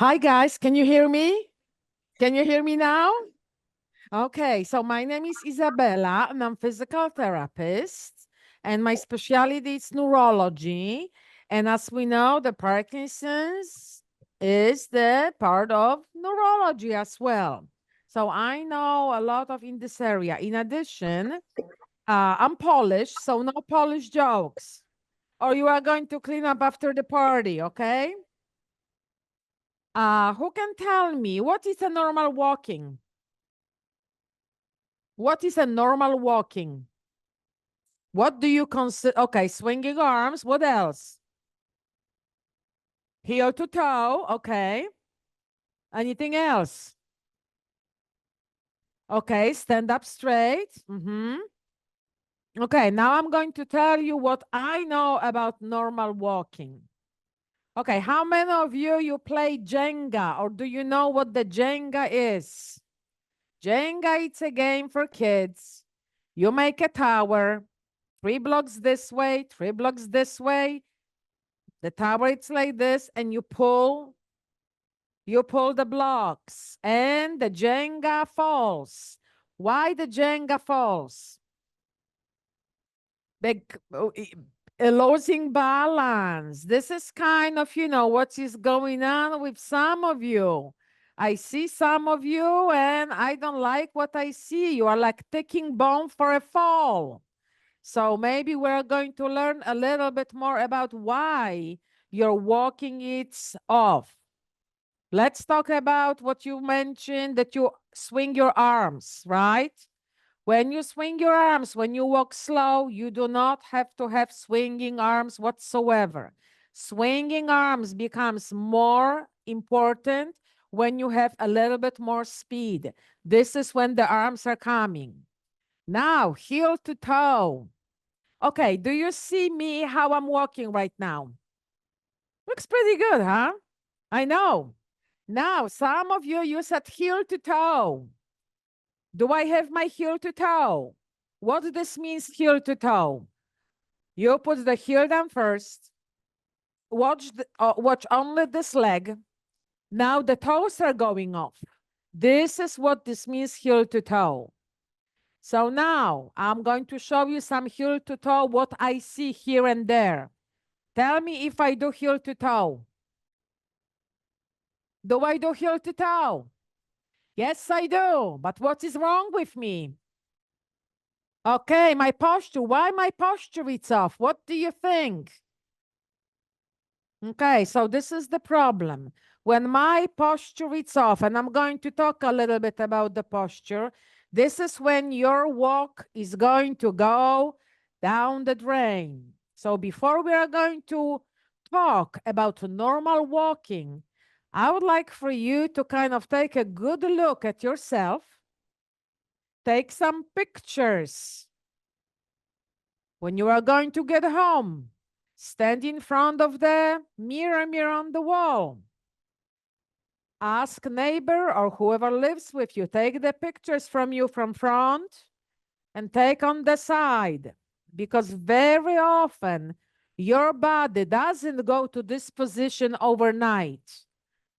Hi, guys. Can you hear me? Can you hear me now? Okay, so my name is Isabella, and I'm physical therapist, and my specialty is neurology. And as we know, the Parkinson's is the part of neurology as well. So I know a lot of in this area. In addition, I'm Polish, so no Polish jokes, or you are going to clean up after the party, okay? Who can tell me what is a normal walking? What is a normal walking? What do you consider? Okay, swinging arms. What else? Heel to toe. Okay. Anything else? Okay, stand up straight. Okay, now I'm going to tell you what I know about normal walking. Okay, how many of you play Jenga, or do you know what the Jenga is? Jenga, it's a game for kids. You make a tower, 3 blocks this way, 3 blocks this way. The tower, it's like this, and you pull the blocks, and the Jenga falls. Why the Jenga falls? Losing balance. This is kind of, what is going on with some of you. I see some of you, and I don't like what I see. You are like taking bomb for a fall. So maybe we're going to learn a little bit more about why you're walking it off. Let's talk about what you mentioned, that you swing your arms, right? When you swing your arms, when you walk slow, you do not have to have swinging arms whatsoever. Swinging arms becomes more important when you have a little bit more speed. This is when the arms are coming. Now, heel to toe. Okay, do you see me how I'm walking right now? Looks pretty good, huh? I know. Now, some of you said heel to toe. Do I have my heel to toe? What this means, heel to toe? You put the heel down first. Watch only this leg. Now the toes are going off. This is what this means, heel to toe. So now I'm going to show you some heel to toe, what I see here and there. Tell me if I do heel to toe. Do I do heel to toe? Yes, I do. But what is wrong with me? Okay, my posture. Why my posture is off? What do you think? Okay, so this is the problem. When my posture is off, and I'm going to talk a little bit about the posture, this is when your walk is going to go down the drain. So before we are going to talk about normal walking, I would like for you to kind of take a good look at yourself. Take some pictures. When you are going to get home, stand in front of the mirror on the wall. Ask neighbor or whoever lives with you, take the pictures from you from front and take on the side, because very often your body doesn't go to this position overnight.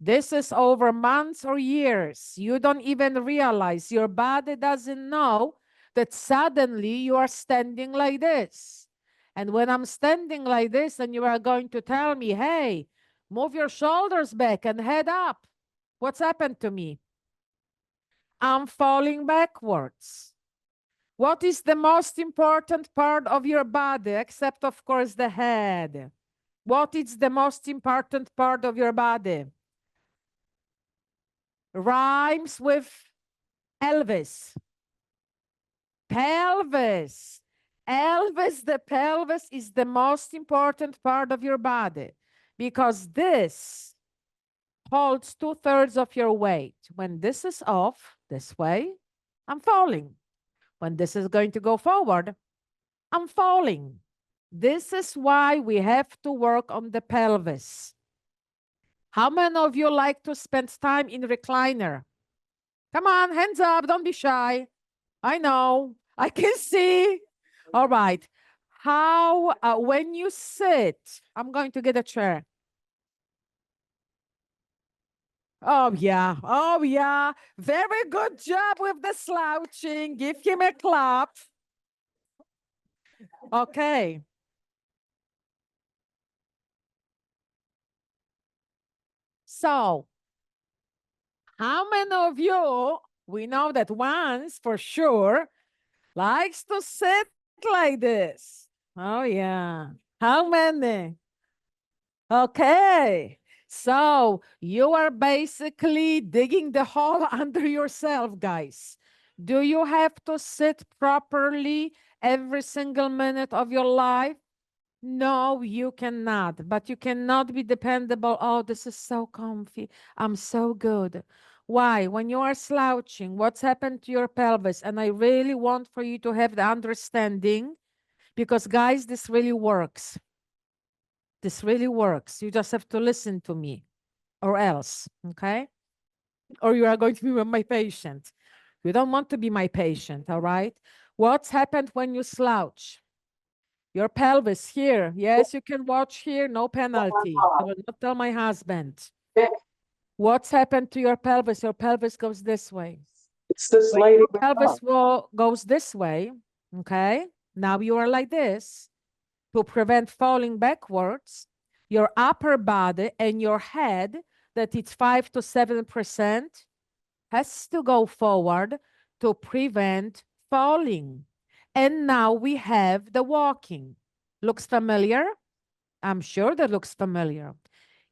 This is over months or years. You don't even realize, your body doesn't know that suddenly you are standing like this. And when I'm standing like this and you are going to tell me, hey, move your shoulders back and head up, what's happened to me? I'm falling backwards. What is the most important part of your body, except, of course, the head? What is the most important part of your body? Rhymes with Elvis. Pelvis. Elvis, the pelvis is the most important part of your body because this holds 2/3 of your weight. When this is off this way, I'm falling. When this is going to go forward, I'm falling. This is why we have to work on the pelvis. How many of you like to spend time in recliner? Come on, hands up, don't be shy. I know, I can see. All right. How, when you sit, I'm going to get a chair. Oh, yeah. Oh, yeah. Very good job with the slouching. Give him a clap. Okay. So, how many of you, we know that once for sure, likes to sit like this? Oh, yeah. How many? Okay. So you are basically digging the hole under yourself, guys. Do you have to sit properly every single minute of your life? No, you cannot. But you cannot be dependable. Oh, this is so comfy. I'm so good. Why? When you are slouching, what's happened to your pelvis? And I really want for you to have the understanding because, guys, this really works. This really works. You just have to listen to me or else, okay? Or you are going to be my patient. You don't want to be my patient, all right? What's happened when you slouch? Your pelvis here. Yes, you can watch here, no penalty. I will not tell my husband. What's happened to your pelvis? Your pelvis goes this way. It's this When lady your with pelvis us. goes this way, okay? Now you are like this. To prevent falling backwards, your upper body and your head, that it's 5 to 7%, has to go forward to prevent falling. And now we have the walking. Looks familiar? I'm sure that looks familiar.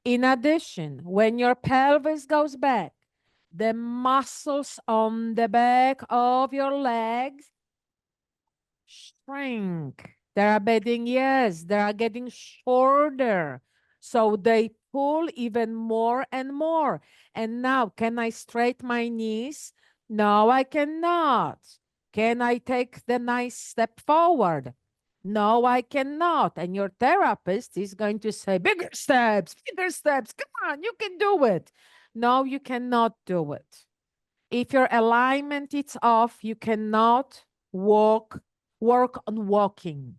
In addition, when your pelvis goes back, the muscles on the back of your legs shrink. They are getting, yes, they are getting shorter. So they pull even more and more. And now, can I straighten my knees? No, I cannot. Can I take the nice step forward? No, I cannot. And your therapist is going to say, bigger steps, bigger steps. Come on, you can do it. No, you cannot do it. If your alignment is off, you cannot work on walking.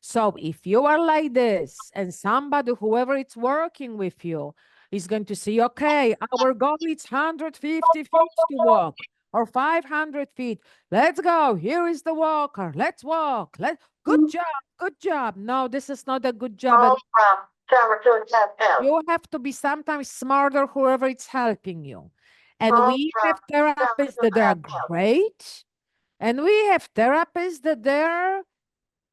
So if you are like this and somebody, whoever is working with you, is going to say, okay, our goal is 150 feet to walk or 500 feet. Let's go. Here is the walker. Let's walk. Good job. Good job. No, this is not a good job. You have to be sometimes smarter, whoever is helping you. And we have therapists that are great. And we have therapists that they're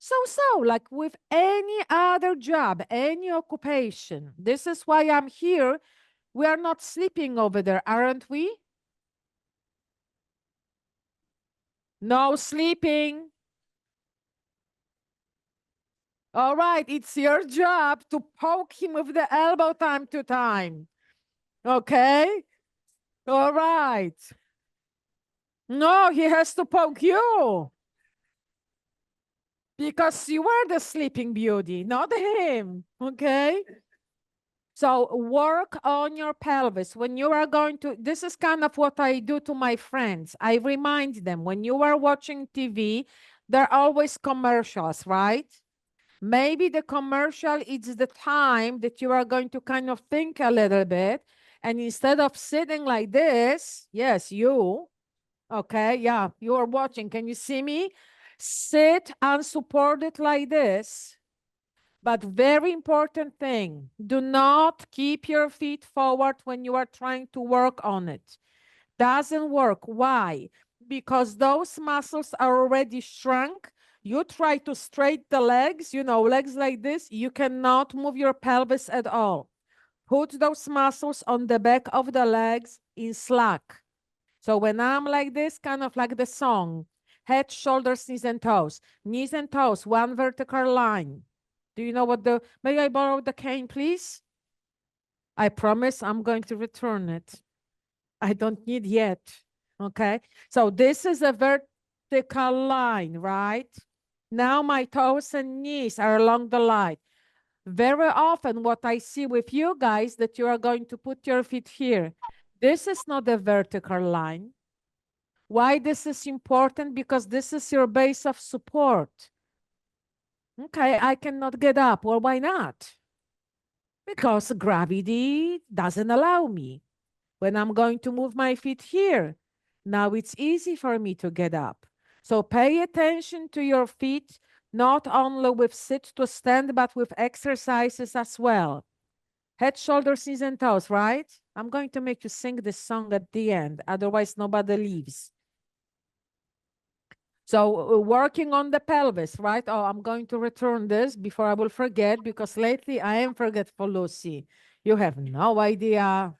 so, like with any other job, any occupation. This is why I'm here. We are not sleeping over there, aren't we? No sleeping. All right, it's your job to poke him with the elbow time to time. Okay? All right. No, he has to poke you. Because you are the sleeping beauty, not him. Okay? So work on your pelvis. When you are going to, this is kind of what I do to my friends. I remind them when you are watching TV, there are always commercials, right? Maybe the commercial is the time that you are going to kind of think a little bit. And instead of sitting like this, yes, you, okay, yeah, you are watching. Can you see me? Sit unsupported like this. But very important thing, do not keep your feet forward when you are trying to work on it. Doesn't work. Why? Because those muscles are already shrunk. You try to straighten the legs, legs like this, you cannot move your pelvis at all. Put those muscles on the back of the legs in slack. So when I'm like this, kind of like the song, head, shoulders, knees, and toes. Knees and toes, one vertical line. Do you know what may I borrow the cane, please? I promise I'm going to return it. I don't need yet, okay? So this is a vertical line, right? Now my toes and knees are along the line. Very often what I see with you guys that you are going to put your feet here. This is not a vertical line. Why this is important? Because this is your base of support. Okay, I cannot get up. Well, why not? Because gravity doesn't allow me. When I'm going to move my feet here, now it's easy for me to get up. So pay attention to your feet, not only with sit to stand, but with exercises as well. Head, shoulders, knees, and toes, right? I'm going to make you sing this song at the end. Otherwise, nobody leaves. So working on the pelvis, right? Oh, I'm going to return this before I will forget, because lately I am forgetful, Lucy. You have no idea.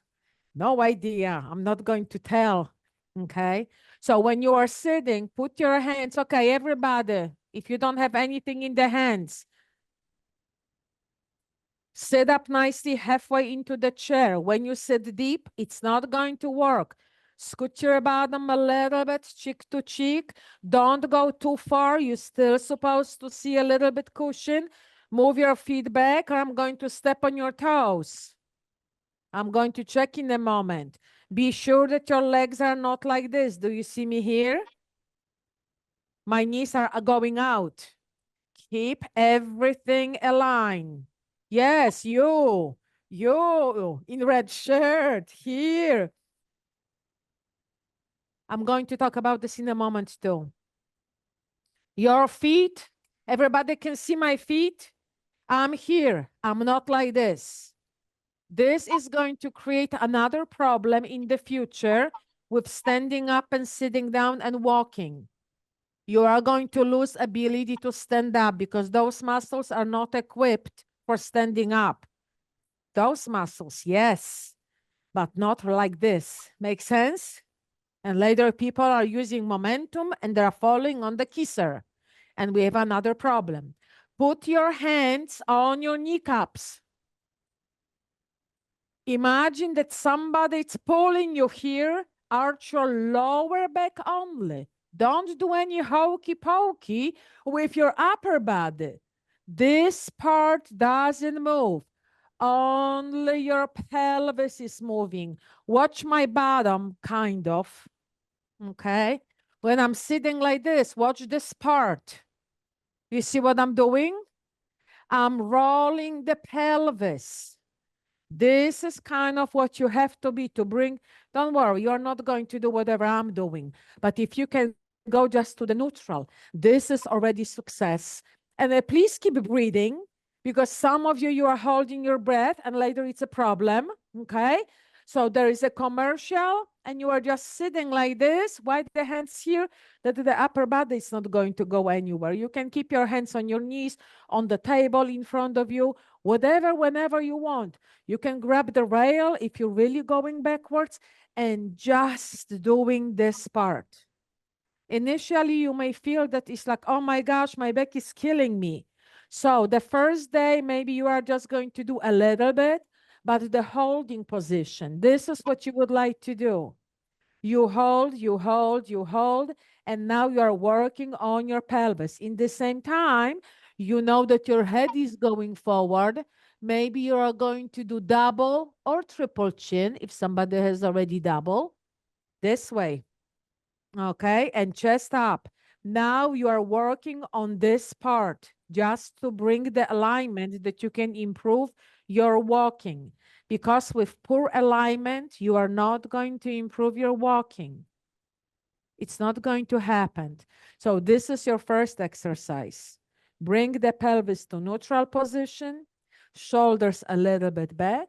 No idea. I'm not going to tell. Okay. So when you are sitting, put your hands. Okay, everybody, if you don't have anything in the hands, sit up nicely halfway into the chair. When you sit deep, it's not going to work. Scoot your bottom a little bit, cheek to cheek. Don't go too far. You're still supposed to see a little bit cushion. Move your feet back, or I'm going to step on your toes. I'm going to check in a moment. Be sure that your legs are not like this. Do you see me here? My knees are going out. Keep everything aligned. Yes, you in red shirt here. I'm going to talk about this in a moment too. Your feet, everybody can see my feet. I'm here. I'm not like this. This is going to create another problem in the future with standing up and sitting down and walking. You are going to lose ability to stand up because those muscles are not equipped for standing up. Those muscles, yes, but not like this. Make sense? And later people are using momentum and they're falling on the kisser. And we have another problem. Put your hands on your kneecaps. Imagine that somebody is pulling you here. Arch your lower back only. Don't do any hokey pokey with your upper body. This part doesn't move. Only your pelvis is moving. Watch my bottom, kind of. Okay? When I'm sitting like this, watch this part. You see what I'm doing? I'm rolling the pelvis. This is kind of what you have to be to bring. Don't worry, you're not going to do whatever I'm doing. But if you can go just to the neutral, this is already success. And please keep breathing, because some of you, you are holding your breath and later it's a problem, okay? So there is a commercial and you are just sitting like this, wide the hands here, that the upper body is not going to go anywhere. You can keep your hands on your knees, on the table in front of you, whatever, whenever you want. You can grab the rail if you're really going backwards and just doing this part. Initially, you may feel that it's like, oh my gosh, my back is killing me. So the first day, maybe you are just going to do a little bit, but the holding position, this is what you would like to do. You hold, you hold, you hold, and now you are working on your pelvis. In the same time, you know that your head is going forward. Maybe you are going to do double or triple chin if somebody has already double. This way. Okay, and chest up. Now you are working on this part just to bring the alignment that you can improve your walking. Because with poor alignment, you are not going to improve your walking. It's not going to happen. So this is your first exercise. Bring the pelvis to neutral position, shoulders a little bit back.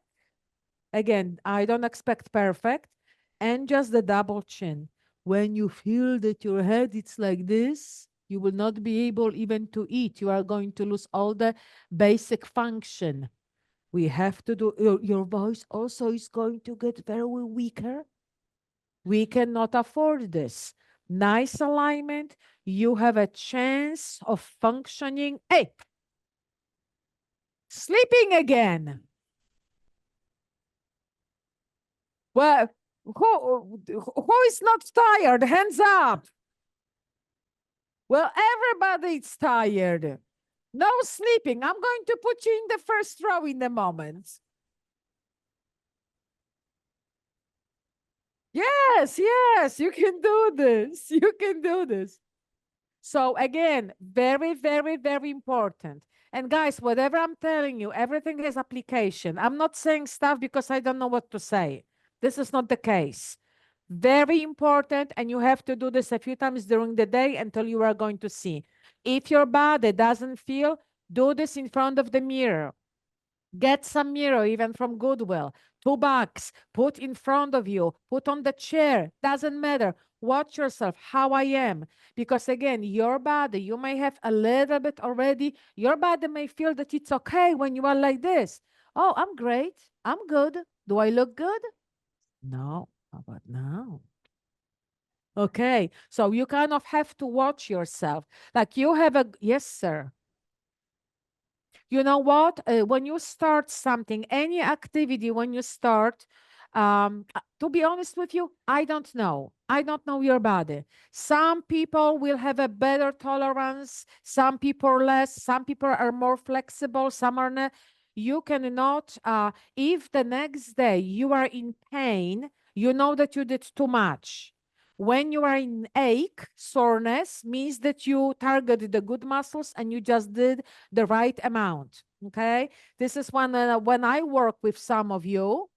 Again, I don't expect perfect, and just the double chin. When you feel that your head is like this, you will not be able even to eat. You are going to lose all the basic function. We have to do, your voice also is going to get very weaker. We cannot afford this. Nice alignment. You have a chance of functioning. Hey, sleeping again. Well, who is not tired? Hands up. Well, everybody's tired. No sleeping. I'm going to put you in the first row in a moment. Yes, yes, you can do this. You can do this. So again, very, very, very important. And guys, whatever I'm telling you, everything has application. I'm not saying stuff because I don't know what to say. This is not the case. Very important, and you have to do this a few times during the day until you are going to see. If your body doesn't feel, do this in front of the mirror. Get some mirror, even from Goodwill. $2, put in front of you, put on the chair, doesn't matter. Watch yourself, how I am. Because again, your body, you may have a little bit already, your body may feel that it's okay when you are like this. Oh, I'm great, I'm good. Do I look good? No. How about now? Okay, so you kind of have to watch yourself. Like you have a, yes, sir. You know what? When you start something, any activity, when you start, to be honest with you, I don't know. I don't know your body. Some people will have a better tolerance, some people less, some people are more flexible, some are not. You cannot, if the next day you are in pain, you know that you did too much. When you are in ache, soreness means that you targeted the good muscles and you just did the right amount. Okay, this is when I work with some of you,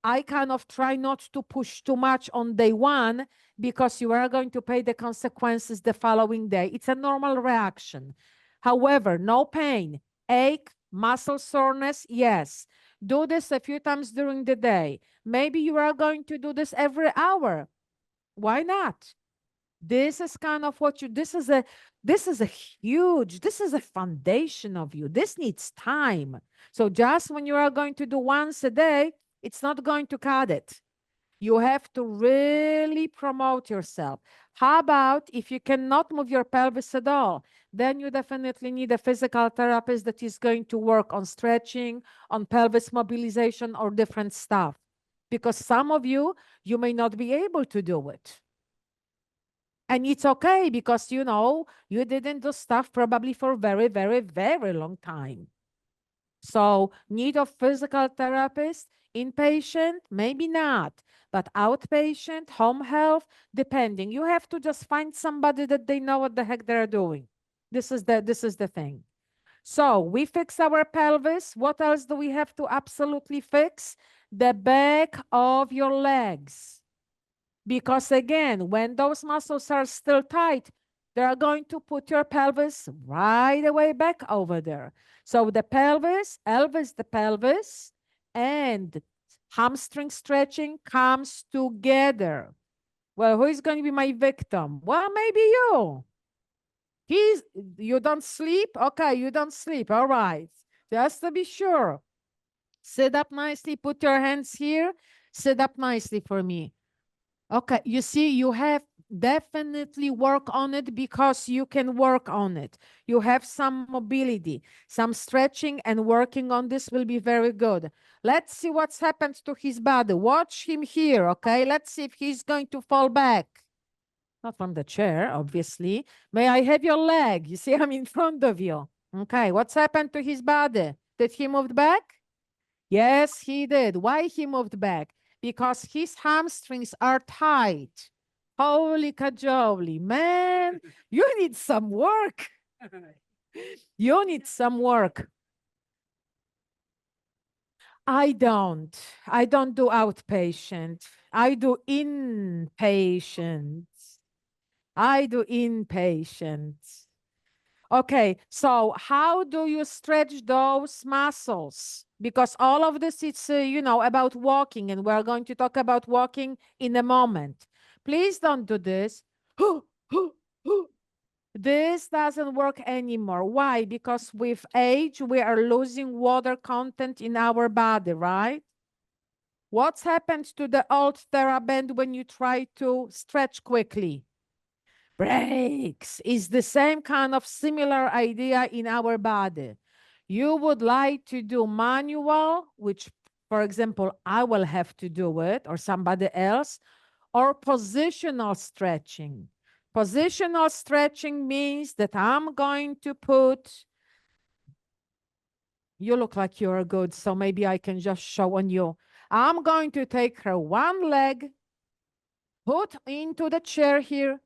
I kind of try not to push too much on day one because you are going to pay the consequences the following day. It's a normal reaction. However, no pain, ache, muscle soreness, yes. Do this a few times during the day. Maybe you are going to do this every hour. Why not? This is kind of what you, this is a huge, this is a foundation of you. This needs time. So just when you are going to do once a day, it's not going to cut it. You have to really promote yourself. How about if you cannot move your pelvis at all? Then you definitely need a physical therapist that is going to work on stretching, on pelvis mobilization, or different stuff. Because some of you, you may not be able to do it. And it's okay because, you didn't do stuff probably for very, very, very long time. So need of physical therapist, inpatient, maybe not, but outpatient, home health, depending. You have to just find somebody that they know what the heck they're doing. This is the thing. So we fix our pelvis. What else do we have to absolutely fix? The back of your legs. Because again, when those muscles are still tight, they're going to put your pelvis right away back over there. So the pelvis, Elvis, the pelvis, and hamstring stretching comes together. Well, who is going to be my victim? Well, maybe you. You don't sleep? Okay, you don't sleep. All right. Just to be sure. Sit up nicely. Put your hands here. Sit up nicely for me. Okay, you see, you have definitely work on it because you can work on it. You have some mobility, some stretching, and working on this will be very good. Let's see what's happened to his body. Watch him here, okay? Let's see if he's going to fall back. Not from the chair, obviously. May I have your leg? You see, I'm in front of you. Okay, what's happened to his body? Did he move back? Yes, he did. Why he moved back? Because his hamstrings are tight. Holy cajoli, man, you need some work. You need some work. I don't. I don't do outpatient. I do inpatient. I do inpatient. Okay, so how do you stretch those muscles? Because all of this is, about walking, and we're going to talk about walking in a moment. Please don't do this. This doesn't work anymore. Why? Because with age, we are losing water content in our body, right? What's happened to the old TheraBand when you try to stretch quickly? Breaks is the same kind of similar idea in our body. You would like to do manual, which, for example, I will have to do it or somebody else, or positional stretching. Positional stretching means that I'm going to put, you look like you're good, so maybe I can just show on you. I'm going to take her one leg, put into the chair here.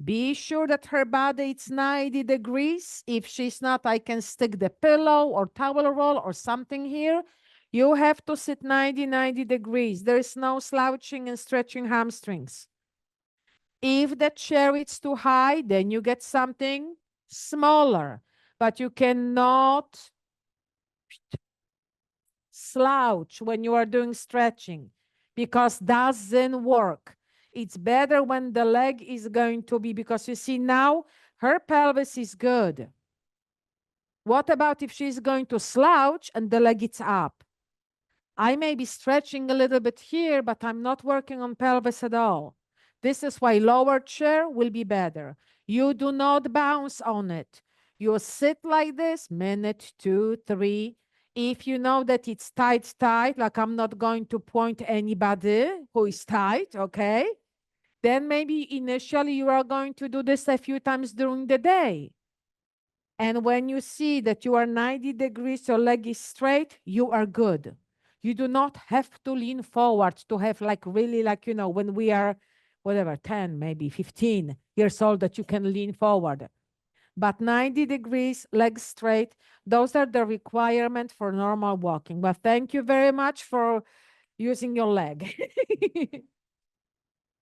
Be sure that her body is 90 degrees. If she's not, I can stick the pillow or towel roll or something here. You have to sit 90 degrees. There is no slouching and stretching hamstrings. If the chair is too high, then you get something smaller, but you cannot slouch when you are doing stretching because doesn't work. It's better when the leg is going to be, because you see now her pelvis is good. What about if she's going to slouch and the leg is up? I may be stretching a little bit here, but I'm not working on pelvis at all. This is why lower chair will be better. You do not bounce on it. You sit like this, minute, 2, 3. If you know that it's tight, like I'm not going to point anybody who is tight, okay? Then maybe initially you are going to do this a few times during the day. And when you see that you are 90 degrees, your leg is straight, you are good. You do not have to lean forward to have like really like, you know, when we are whatever, 10, maybe 15 years old, that you can lean forward. But 90 degrees, legs straight, those are the requirement for normal walking. But thank you very much for using your leg.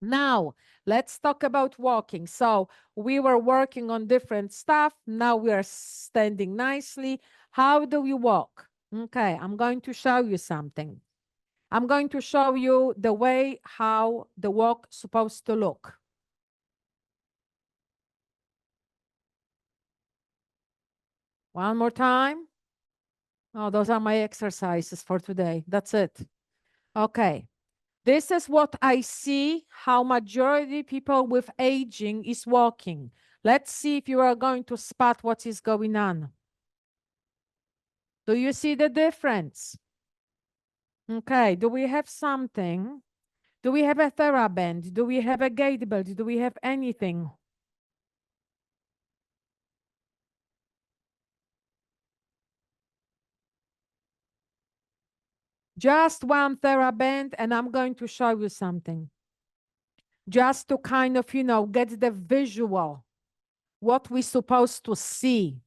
Now, let's talk about walking. So we were working on different stuff. Now we are standing nicely. How do we walk? Okay, I'm going to show you something. I'm going to show you the way how the walk is supposed to look. One more time. Oh, those are my exercises for today. That's it. Okay. This is what I see how majority people with aging is walking. Let's see if you are going to spot what is going on. Do you see the difference? Okay, do we have something? Do we have a TheraBand? Do we have a Gait belt? Do we have anything? Just one TheraBand, and I'm going to show you something. Just to kind of, you know, get the visual, what we're supposed to see.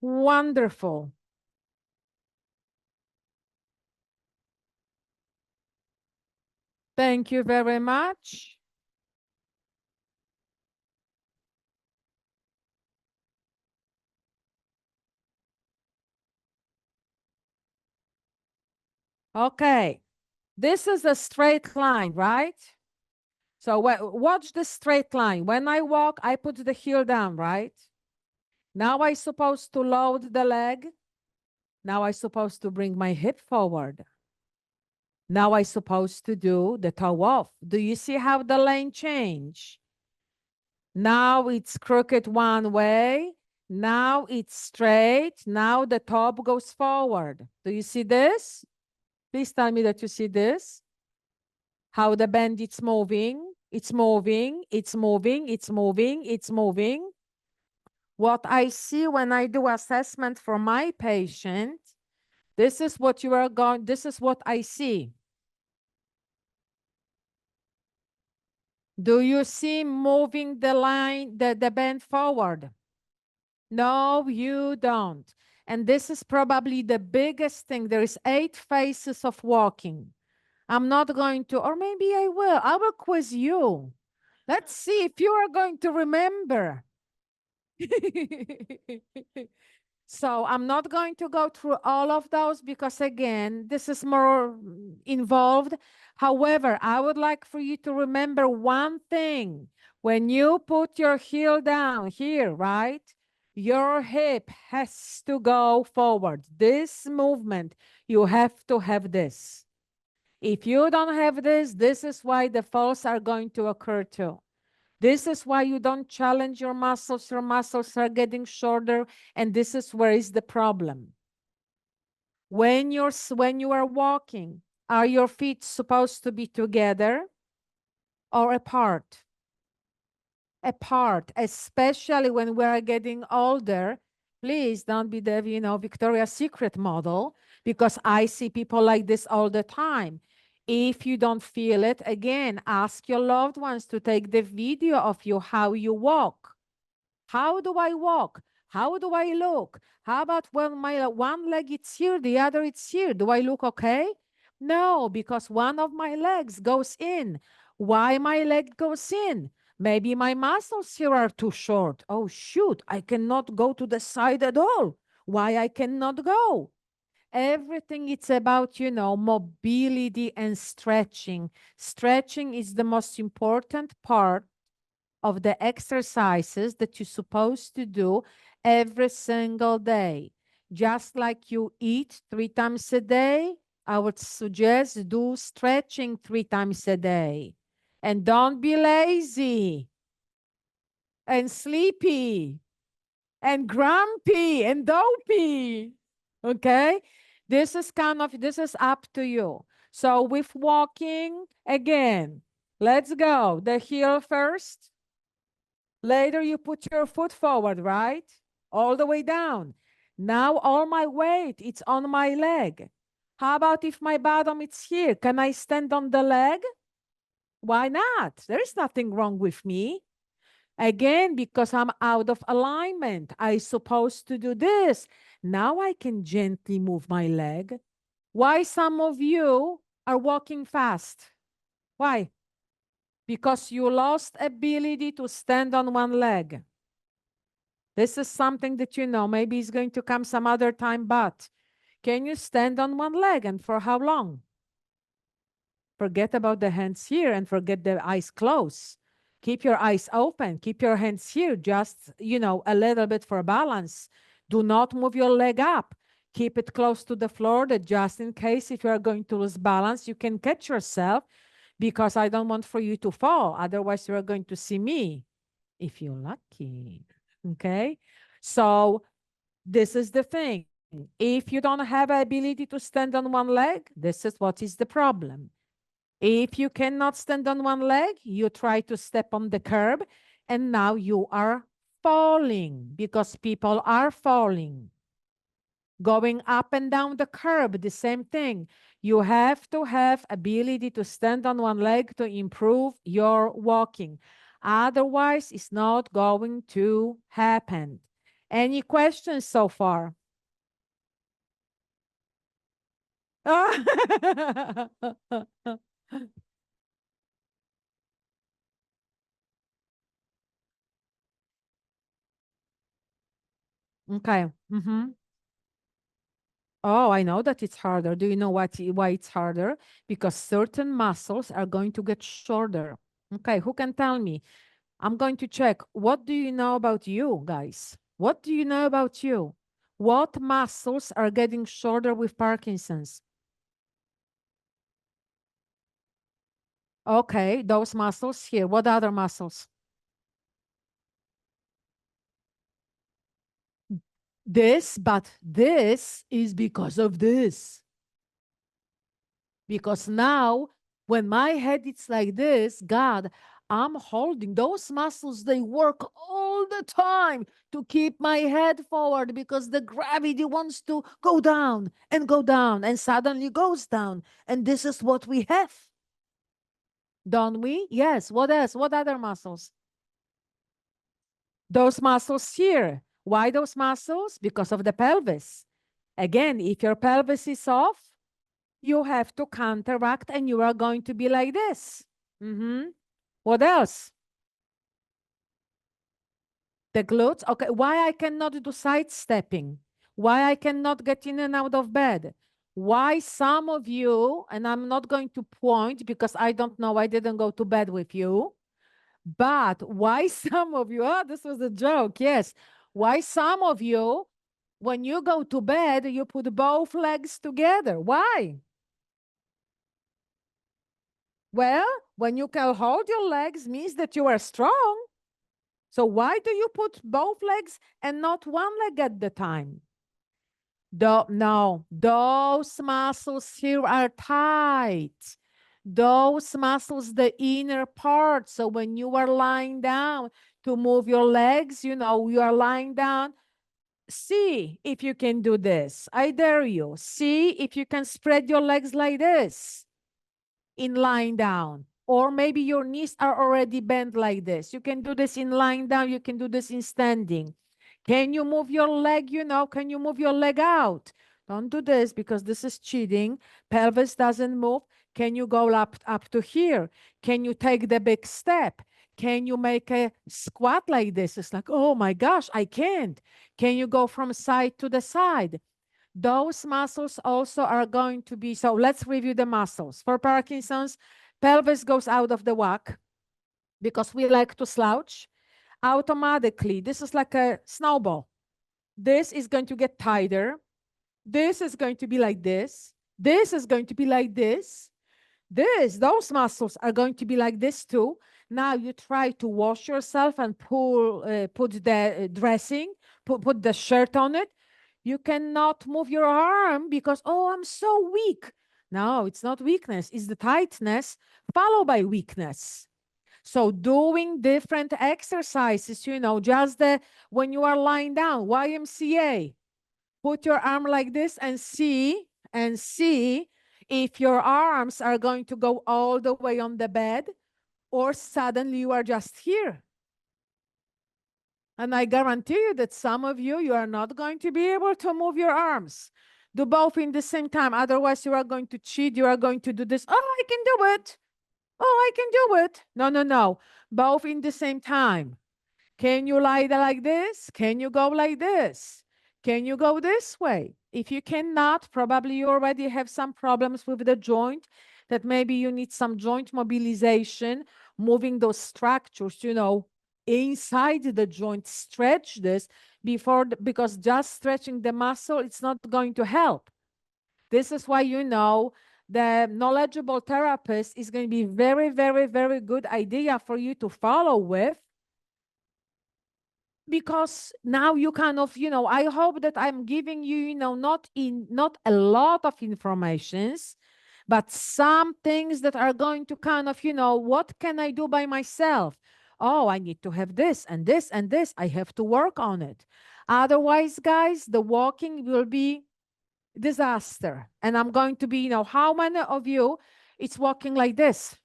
Wonderful. Thank you very much. Okay, this is a straight line, right? So watch the straight line. When I walk, I put the heel down, right? Now I'm supposed to load the leg. Now I'm supposed to bring my hip forward. Now I'm supposed to do the toe off. Do you see how the lane change? Now it's crooked one way. Now it's straight. Now the top goes forward. Do you see this? Please tell me that you see this. How the band it's moving. It's moving. It's moving. It's moving. It's moving. What I see when I do assessment for my patient, this is what you are going, this is what I see. Do you see moving the line, the band forward? No, you don't. And this is probably the biggest thing. There is 8 phases of walking. I'm not going to, or maybe I will. I will quiz you. Let's see if you are going to remember. So I'm not going to go through all of those because, again, this is more involved. However, I would like for you to remember one thing. When you put your heel down here, right, your hip has to go forward. This movement, you have to have this. If you don't have this, this is why the falls are going to occur too. This is why you don't challenge your muscles are getting shorter, and this is where is the problem. When you are walking, are your feet supposed to be together or apart? Apart, especially when we are getting older. Please don't be the, you know, Victoria's Secret model, because I see people like this all the time. If you don't feel it, again, ask your loved ones to take the video of you, how you walk. How do I walk? How do I look? How about when my one leg is here, the other is here? Do I look okay? No, because one of my legs goes in. Why my leg goes in? Maybe my muscles here are too short. Oh, shoot, I cannot go to the side at all. Why I cannot go? Everything it's about, mobility and stretching. Stretching is the most important part of the exercises that you're supposed to do every single day. Just like you eat 3 times a day, I would suggest do stretching 3 times a day. And don't be lazy and sleepy and grumpy and dopey. Okay? This is up to you. So with walking, again, let's go. The heel first. Later, you put your foot forward, right? All the way down. Now, all my weight, it's on my leg. How about if my bottom is here? Can I stand on the leg? Why not? There is nothing wrong with me. Again, because I'm out of alignment, I supposed to do this. Now I can gently move my leg. Why some of you are walking fast? Why? Because you lost ability to stand on one leg. This is something that maybe is going to come some other time, but can you stand on one leg and for how long? Forget about the hands here and forget the eyes closed. Keep your eyes open. Keep your hands here, just, a little bit for balance. Do not move your leg up. Keep it close to the floor that just in case if you are going to lose balance, you can catch yourself because I don't want for you to fall. Otherwise, you are going to see me if you're lucky. Okay? So this is the thing. If you don't have ability to stand on one leg, this is what is the problem. If you cannot stand on one leg, you try to step on the curb and now you are falling because people are falling. Going up and down the curb, the same thing. You have to have ability to stand on one leg to improve your walking. Otherwise, it's not going to happen. Any questions so far? Okay. Oh, I know that it's harder. Do you know why it's harder? Because certain muscles are going to get shorter. Okay, who can tell me? I'm going to check. What do you know about you, guys? What do you know about you? What muscles are getting shorter with Parkinson's? Okay, those muscles here. What other muscles? But this is because of this. Because now, when my head is like this, God, I'm holding those muscles, they work all the time to keep my head forward because the gravity wants to go down and suddenly goes down. And this is what we have. Don't we? Yes. What else? What other muscles? Those muscles here. Why those muscles? Because of the pelvis. Again, if your pelvis is off, you have to counteract and you are going to be like this. What else? The glutes. Okay, why I cannot do side stepping? Why I cannot get in and out of bed? Why some of you, and I'm not going to point because I don't know, I didn't go to bed with you, but why some of you, this was a joke, yes. Why some of you, when you go to bed, you put both legs together? Why? Well, when you can hold your legs means that you are strong. So why do you put both legs and not one leg at the time? No, those muscles here are tight. Those muscles, the inner part. So when you are lying down to move your legs, you are lying down. See if you can do this. I dare you. See if you can spread your legs like this in lying down. Or maybe your knees are already bent like this. You can do this in lying down. You can do this in standing. Can you move your leg, can you move your leg out? Don't do this because this is cheating. Pelvis doesn't move. Can you go up to here? Can you take the big step? Can you make a squat like this? It's like, oh my gosh, I can't. Can you go from side to the side? Those muscles also are going to be, so let's review the muscles. For Parkinson's, pelvis goes out of the whack because we like to slouch. Automatically, this is like a snowball. This is going to get tighter. This is going to be like this. This is going to be like this. Those muscles are going to be like this too. Now you try to wash yourself and put the dressing, put the shirt on it. You cannot move your arm because, oh, I'm so weak. No, it's not weakness. It's the tightness followed by weakness. So doing different exercises, just when you are lying down, YMCA, put your arm like this and see if your arms are going to go all the way on the bed or suddenly you are just here. And I guarantee you that some of you are not going to be able to move your arms. Do both in the same time. Otherwise, you are going to cheat. You are going to do this. Oh, I can do it. Oh, I can do it. No, no, no. Both in the same time. Can you lie like this? Can you go like this? Can you go this way? If you cannot, probably you already have some problems with the joint, that maybe you need some joint mobilization, moving those structures, inside the joint. Stretch this because just stretching the muscle, it's not going to help. This is why, the knowledgeable therapist is going to be very, very, very good idea for you to follow with. Because now you kind of, I hope that I'm giving you, not a lot of informations, but some things that are going to kind of, what can I do by myself? Oh, I need to have this and this and this. I have to work on it. Otherwise, guys, the walking will be disaster. And I'm going to be, how many of you it's walking like this?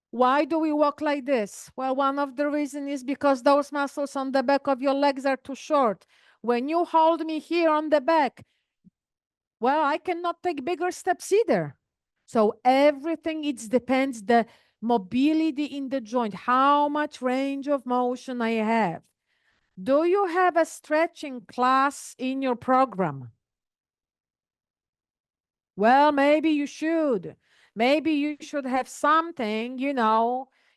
Why do we walk like this? Well, one of the reasons is because those muscles on the back of your legs are too short. When you hold me here on the back, well, I cannot take bigger steps either. So everything, it depends the mobility in the joint, how much range of motion I have. Do you have a stretching class in your program? Well, maybe you should. Maybe you should have something,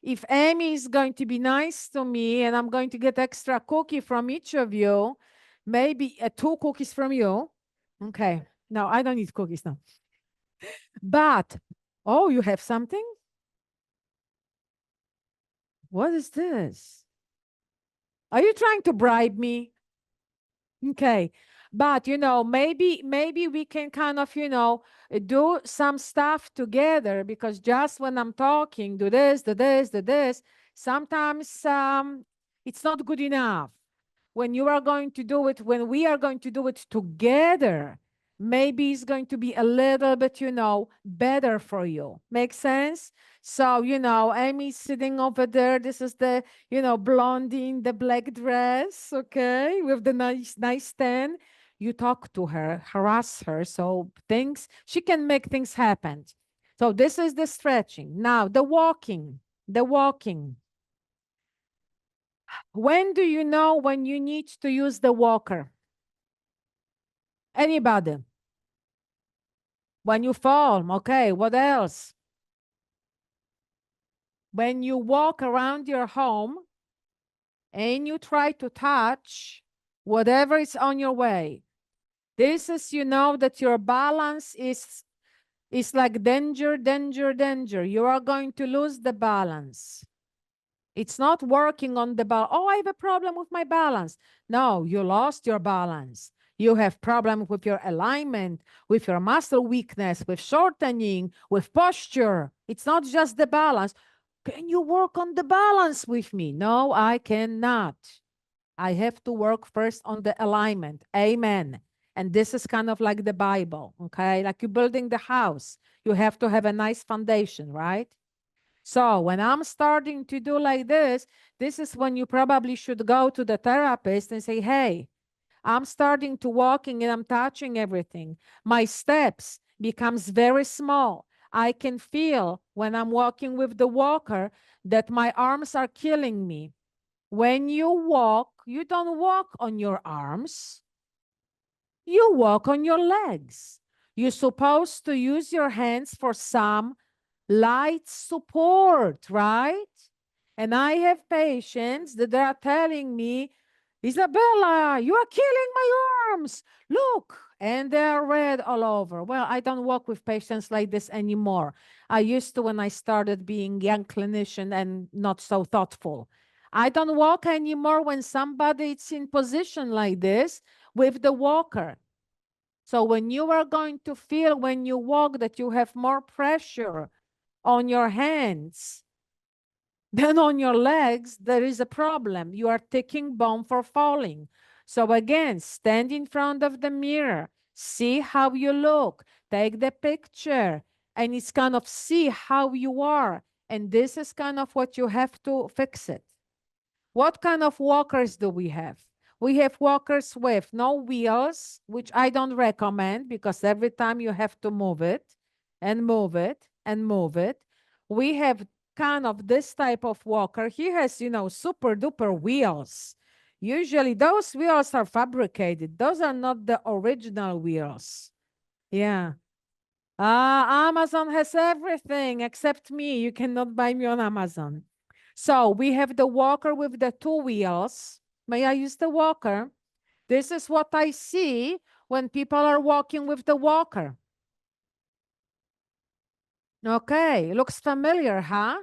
if Amy is going to be nice to me and I'm going to get extra cookie from each of you, maybe 2 cookies from you. Okay. No, I don't need cookies now. But, oh, you have something? What is this? Are you trying to bribe me? Okay. But, maybe we can kind of, do some stuff together, because just when I'm talking, do this, do this, do this, sometimes it's not good enough. When you are going to do it, when we are going to do it together, maybe it's going to be a little bit, better for you. Make sense? So, Amy's sitting over there. This is the, blondie in the black dress, okay, with the nice tan. You talk to her, harass her, so she can make things happen. So this is the stretching. Now, the walking. When do you know when you need to use the walker? Anybody? When you fall, okay, what else? When you walk around your home and you try to touch whatever is on your way. This is, that your balance is like danger, danger, danger. You are going to lose the balance. It's not working on the balance. Oh, I have a problem with my balance. No, you lost your balance. You have problem with your alignment, with your muscle weakness, with shortening, with posture. It's not just the balance. Can you work on the balance with me? No, I cannot. I have to work first on the alignment. Amen. And this is kind of like the Bible, okay? Like you're building the house. You have to have a nice foundation, right? So when I'm starting to do like this is when you probably should go to the therapist and say, hey, I'm starting to walking and I'm touching everything. My steps becomes very small. I can feel when I'm walking with the walker that my arms are killing me. When you walk, you don't walk on your arms. You walk on your legs. You're supposed to use your hands for some light support, right? And I have patients that are telling me, Isabella, you are killing my arms. Look. And they're red all over. Well, I don't work with patients like this anymore. I used to when I started being young clinician and not so thoughtful. I don't walk anymore when somebody is in position like this with the walker. So when you are going to feel when you walk that you have more pressure on your hands than on your legs, there is a problem. You are taking bone for falling. So again, stand in front of the mirror, see how you look, take the picture, and it's kind of see how you are. And this is kind of what you have to fix it. What kind of walkers do we have? We have walkers with no wheels, which I don't recommend because every time you have to move it and move it and move it. We have kind of this type of walker. He has, super duper wheels. Usually those wheels are fabricated. Those are not the original wheels. Yeah. Amazon has everything except me. You cannot buy me on Amazon. So we have the walker with the two wheels. May I use the walker? This is what I see when people are walking with the walker. Okay, looks familiar, huh?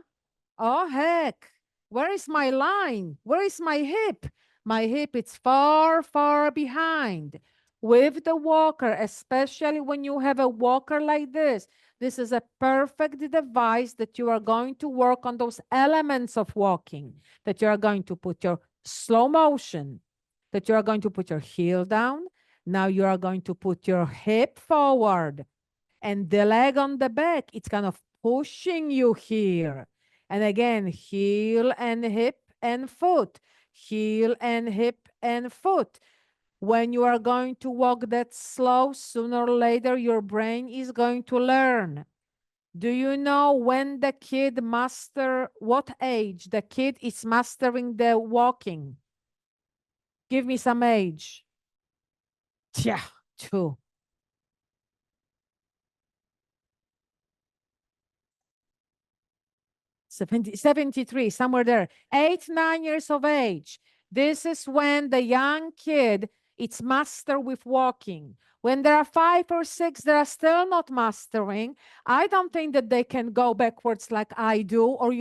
Oh, heck. Where is my line? Where is my hip? My hip is far, far behind. With the walker, especially when you have a walker like this is a perfect device that you are going to work on those elements of walking, that you are going to put your slow motion, that you are going to put your heel down. Now you are going to put your hip forward and the leg on the back. It's kind of pushing you here. And again, heel and hip and foot, heel and hip and foot. When you are going to walk that slow, sooner or later, your brain is going to learn. Do you know when the kid what age the kid is mastering the walking? Give me some age. Yeah, 2. 73, somewhere there, 8, 9 years of age. This is when the young kid it's master with walking. When they are 5 or 6, they are still not mastering. I don't think that they can go backwards like I do, or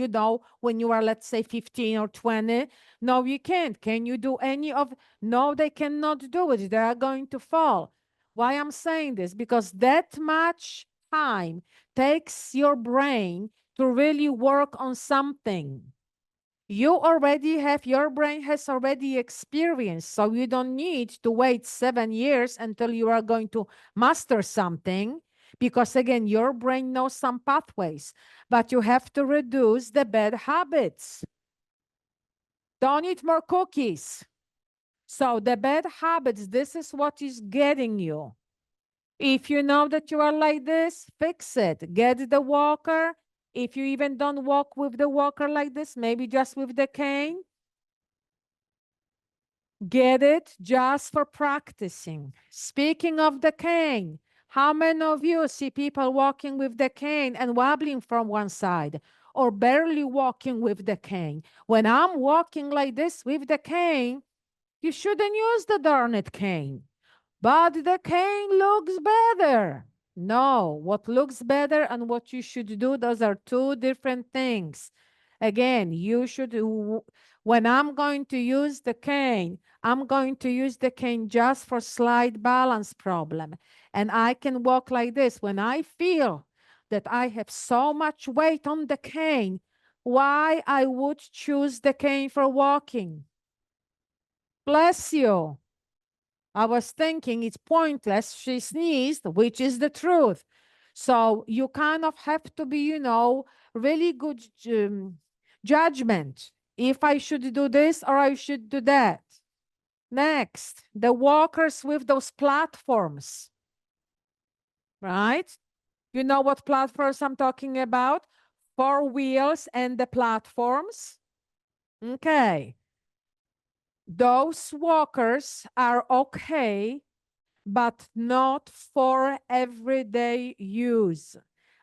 when you are, let's say, 15 or 20. No, you can't. Can you do any of? No, they cannot do it. They are going to fall. Why I'm saying this? Because that much time takes your brain to really work on something. Your brain has already experienced, so you don't need to wait 7 years until you are going to master something, because again, your brain knows some pathways, but you have to reduce the bad habits. Don't eat more cookies. So the bad habits, this is what is getting you. If you know that you are like this, fix it. Get the walker. If you even don't walk with the walker like this, maybe just with the cane, get it just for practicing. Speaking of the cane, how many of you see people walking with the cane and wobbling from one side or barely walking with the cane? When I'm walking like this with the cane, you shouldn't use the darned cane. But the cane looks better. No, what looks better and what you should do, those are two different things. Again, when I'm going to use the cane, I'm going to use the cane just for slight balance problem. And I can walk like this. When I feel that I have so much weight on the cane, why I would choose the cane for walking? Bless you. I was thinking it's pointless. She sneezed, which is the truth. So you kind of have to be, you know, really good judgment if I should do this or I should do that. Next, the walkers with those platforms, right? You know what platforms I'm talking about? 4 wheels and the platforms. Okay. Those walkers are okay, but not for everyday use.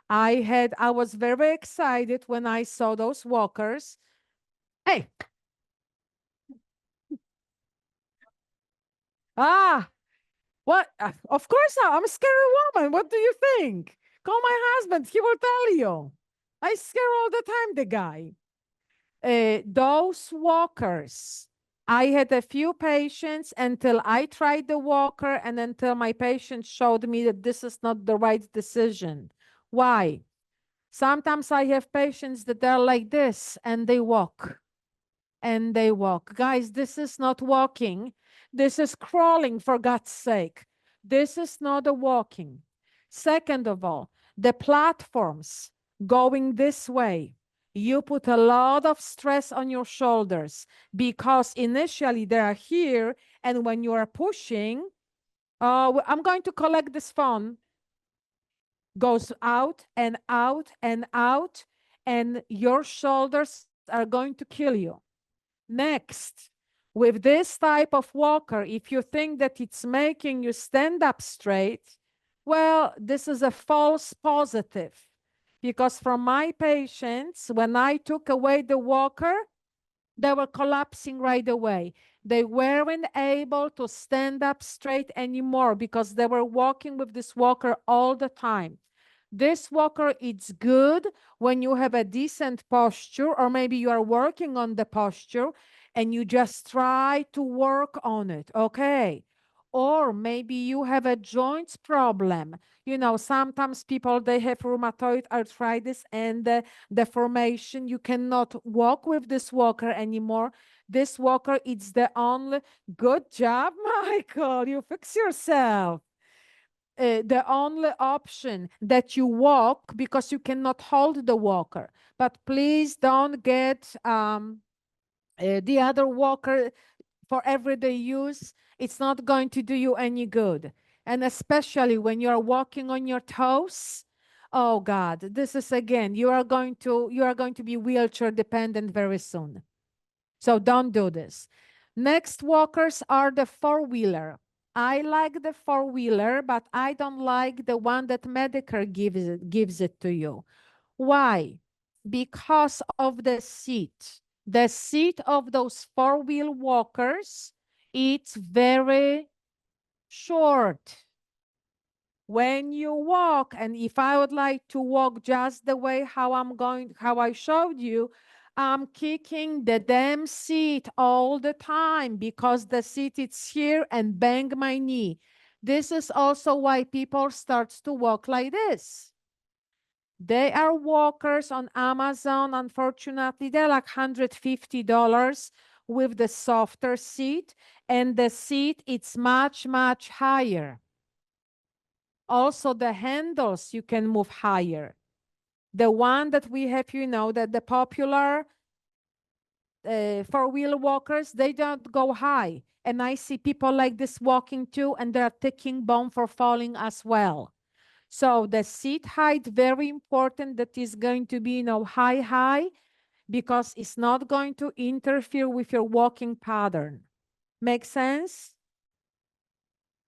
I was very excited when I saw those walkers. Hey, what? Of course I'm a scary woman. What do you think? Call my husband. He will tell you. I scare all the time the guy. Those walkers, I had a few patients until I tried the walker and until my patient showed me that this is not the right decision. Why? Sometimes I have patients that are like this and they walk and they walk. Guys, this is not walking. This is crawling, for God's sake. This is not a walking. Second of all, the platforms going this way, you put a lot of stress on your shoulders because initially they are here, and when you are pushing, I'm going to collect this phone, goes out and out and out, and your shoulders are going to kill you. Next, with this type of walker, if you think that it's making you stand up straight, well, this is a false positive. Because from my patients, when I took away the walker, they were collapsing right away. They weren't able to stand up straight anymore because they were walking with this walker all the time. This walker, it's good when you have a decent posture, or maybe you are working on the posture and you just try to work on it, okay? Or maybe you have a joints problem. You know, sometimes people, they have rheumatoid arthritis and deformation. You cannot walk with this walker anymore. This walker, it's the only, good job, Michael, you fix yourself. The only option that you walk because you cannot hold the walker. But please don't get the other walker for everyday use. It's not going to do you any good. And especially when you're walking on your toes, oh God, this is again, you are going to be wheelchair dependent very soon. So don't do this. Next walkers are the four-wheeler. I like the four-wheeler, but I don't like the one that Medicare gives it to you. Why? Because of the seat. The seat of those four-wheel walkers, it's very short. When you walk, and if I would like to walk just the way how I showed you, I'm kicking the damn seat all the time because the seat is here and bang my knee. This is also why people start to walk like this. They are walkers on Amazon. Unfortunately, they're like $150 with the softer seat, and the seat, it's much, much higher. Also, the handles, you can move higher. The one that we have, you know, that the popular four-wheel walkers, they don't go high. And I see people like this walking too, and they're taking bone for falling as well. So the seat height, very important, that is going to be, you know, high, because it's not going to interfere with your walking pattern. Make sense?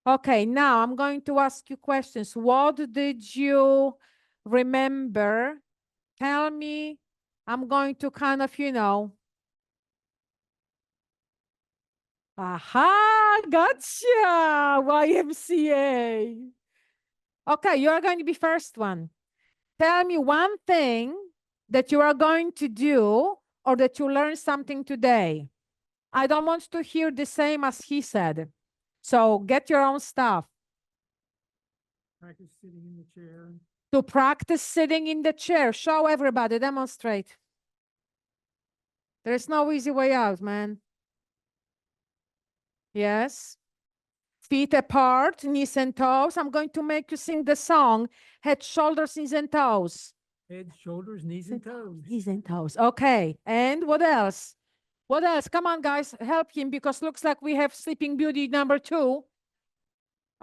Okay, now I'm going to ask you questions. What did you remember? Tell me. I'm going to kind of, you know. Aha, gotcha. YMCA. Okay, you are going to be first one. Tell me one thing that you are going to do or that you learned something today. I don't want to hear the same as he said. So get your own stuff. Practice sitting in the chair. To practice sitting in the chair. Show everybody, demonstrate. There's no easy way out, man. Yes. feet apart, knees and toes. I'm going to make you sing the song, head, shoulders, knees and toes. Head, shoulders, knees and toes. Knees and toes. Okay. And what else? What else? Come on, guys, help him because looks like we have Sleeping Beauty number 2.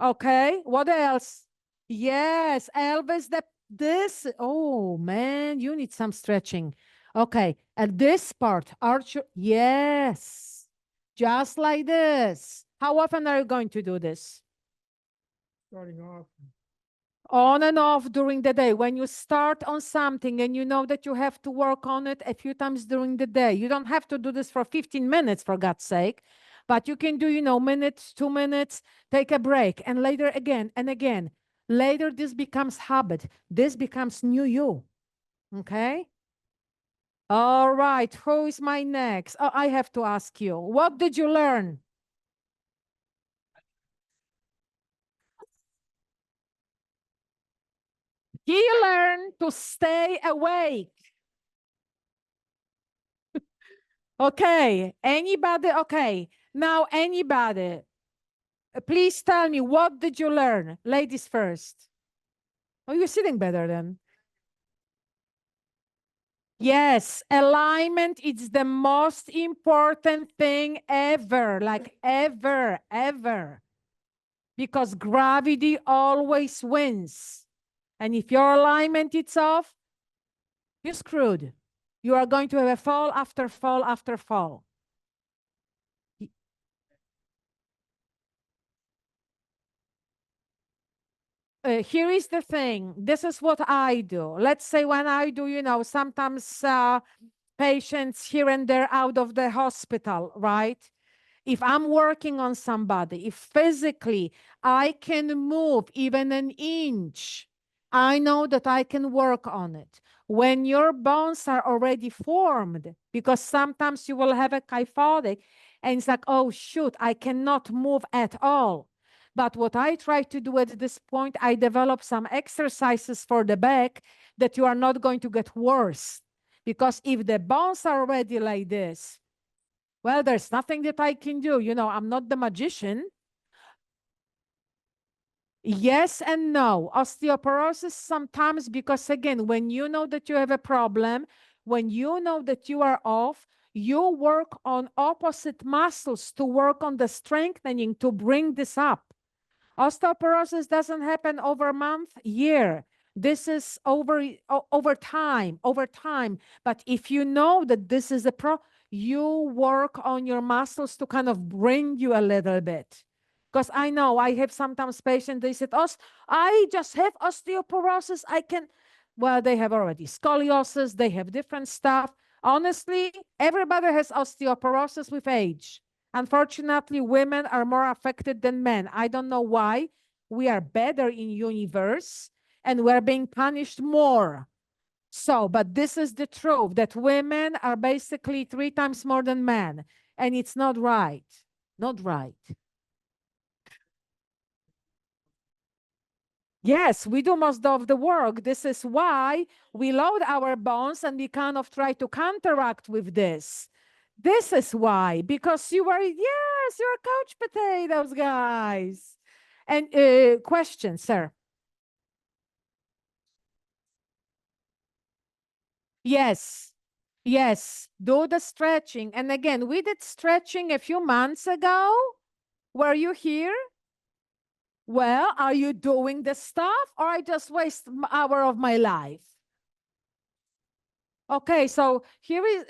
Okay. What else? Yes, Elvis, this. Oh, man, you need some stretching. Okay. At this part, Archer. Yes. Just like this. How often are you going to do this? Starting off. On and off during the day. When you start on something and you know that you have to work on it a few times during the day, you don't have to do this for 15 minutes, for God's sake, but you can do, minutes, 2 minutes, take a break, and later again and again. Later, this becomes habit. This becomes new you. Okay? All right. Who is my next? Oh, I have to ask you. What did you learn? He learned to stay awake. Okay, anybody? Okay, now anybody, please tell me, what did you learn? Ladies first. Oh, you're sitting better then. Yes, alignment is the most important thing ever, like ever. Because gravity always wins. And if your alignment is off, you're screwed. You are going to have a fall after fall after fall. Here is the thing. This is what I do. Let's say when I do, sometimes patients here and there out of the hospital, right? If I'm working on somebody, if physically I can move even an inch, I know that I can work on it. When your bones are already formed, because sometimes you will have a kyphotic and it's like, oh, shoot, I cannot move at all. But what I try to do at this point, I develop some exercises for the back that you are not going to get worse. Because if the bones are already like this, well, there's nothing that I can do. I'm not the magician. Yes and no. Osteoporosis sometimes, because again, when you know that you have a problem, when you know that you are off, you work on opposite muscles to work on the strengthening to bring this up. Osteoporosis doesn't happen over a month, year. This is over time. But if you know that this is you work on your muscles to kind of bring you a little bit. Because I know I have sometimes patients, they said, I just have osteoporosis. Well, they have already scoliosis, they have different stuff. Honestly, everybody has osteoporosis with age. Unfortunately, women are more affected than men. I don't know why. We are better in universe and we're being punished more. So, but this is the truth that women are basically 3 times more than men. And it's not right. Not right. Yes, we do most of the work. This is why we load our bones and we kind of try to counteract with this. This is why, because yes, you're couch potatoes, guys. And question, sir. Yes, yes, do the stretching. And again, we did stretching a few months ago. Were you here? Well, are you doing the stuff or I just waste an hour of my life? Okay, so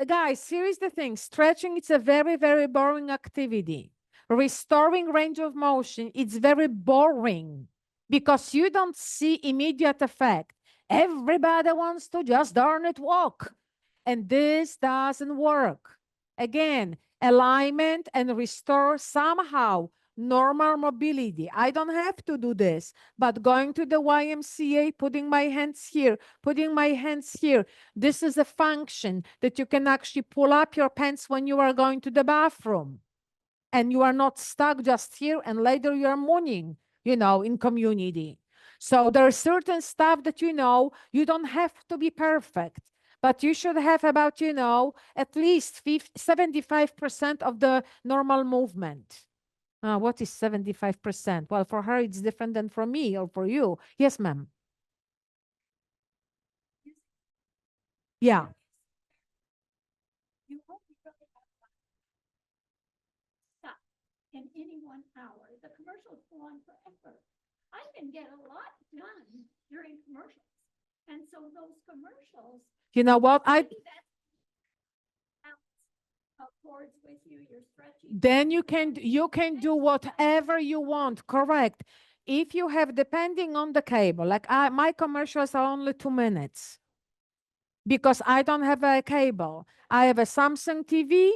guys, here is the thing. Stretching, it's a very, very boring activity. Restoring range of motion, it's very boring because you don't see immediate effect. Everybody wants to just darn it walk. And this doesn't work. Again, alignment and restore somehow normal mobility. I don't have to do this, but going to the YMCA, putting my hands here, putting my hands here, this is a function that you can actually pull up your pants when you are going to the bathroom. And you are not stuck just here and later you're mooning, in community. So there's certain stuff that you don't have to be perfect, but you should have about, at least 75% of the normal movement. What is 75%? Well, for her, it's different than for me or for you. Yes, ma'am. Yeah. You only really have stuff in any 1 hour. The commercials go on forever. I can get a lot done during commercials. And so those commercials, You know what? maybe that accords with you, you're stretching. Then you can do whatever you want. Correct. If you have, depending on the cable, like my commercials are only 2 minutes because I don't have a cable. I have a Samsung TV,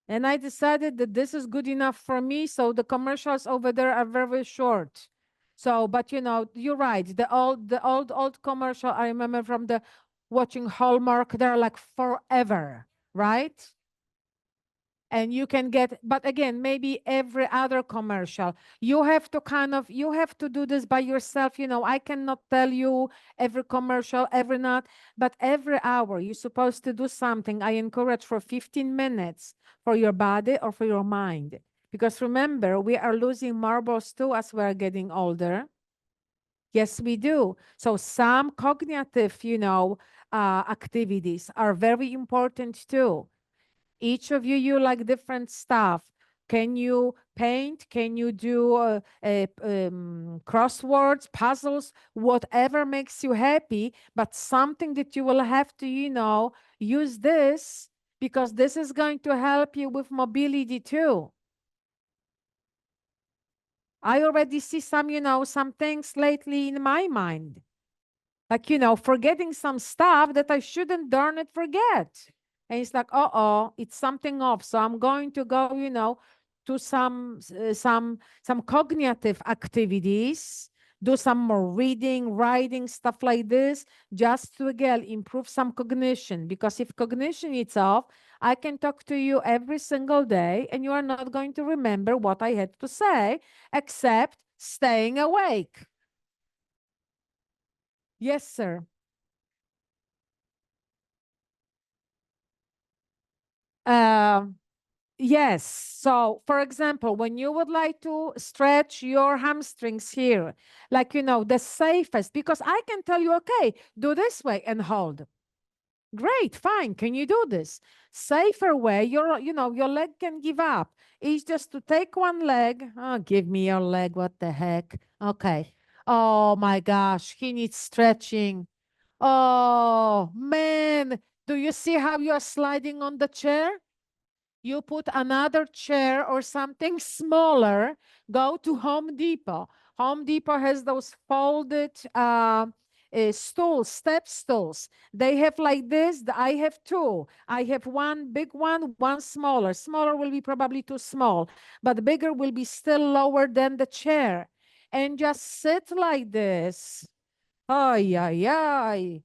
and I decided that this is good enough for me. So the commercials over there are very short. So, but you know, you're right. The old commercial I remember from the watching Hallmark, they're like forever, right? And you can get, but again, maybe every other commercial, you have to you have to do this by yourself. You know, I cannot tell you every commercial, every not, but every hour you're supposed to do something. I encourage for 15 minutes for your body or for your mind. Because remember, we are losing marbles too as we're getting older. Yes, we do. So some cognitive, activities are very important too. Each of you, you like different stuff. Can you paint? Can you do crosswords, puzzles, whatever makes you happy, but something that you will have to, use this because this is going to help you with mobility too. I already see some things lately in my mind. Like, forgetting some stuff that I shouldn't darn it forget. And it's like, oh, it's something off. So I'm going to go, to some cognitive activities, do some more reading, writing, stuff like this, just to again improve some cognition. Because if cognition is off, I can talk to you every single day and you are not going to remember what I had to say, except staying awake. Yes, sir. Um, yes. So, for example, when you would like to stretch your hamstrings here, like, the safest, because I can tell you, okay, do this way and hold. Great, fine. Can you do this? Safer way, your leg can give up. Is just to take one leg. Oh, give me your leg. What the heck? Okay. Oh my gosh, he needs stretching. Oh man, do you see how you are sliding on the chair? You put another chair or something smaller, go to Home Depot. Home Depot has those folded stools, step stools. They have like this. I have two. I have one big one smaller. Smaller will be probably too small, but bigger will be still lower than the chair. And just sit like this. Ay, ay, ay.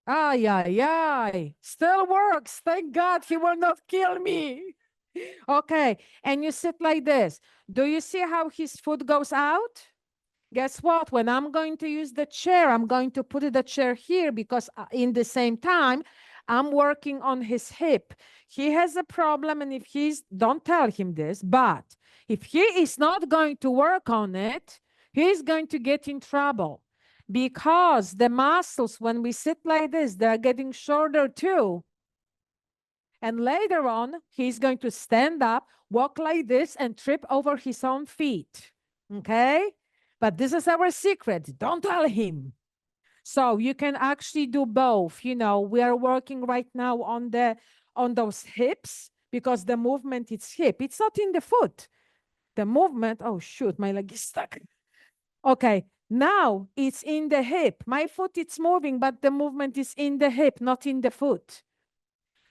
Ay, ay, ay. Still works. Thank God he will not kill me. Okay. And you sit like this. Do you see how his foot goes out? Guess what? When I'm going to use the chair, I'm going to put the chair here because in the same time, I'm working on his hip. He has a problem, and if don't tell him this, but if he is not going to work on it, he's going to get in trouble because the muscles, when we sit like this, they're getting shorter too. And later on, he's going to stand up, walk like this, and trip over his own feet. Okay? But this is our secret. Don't tell him. So you can actually do both. We are working right now on those hips because the movement is hip. It's not in the foot. The movement, oh shoot, my leg is stuck. Okay, now it's in the hip. My foot it's moving, but the movement is in the hip, not in the foot.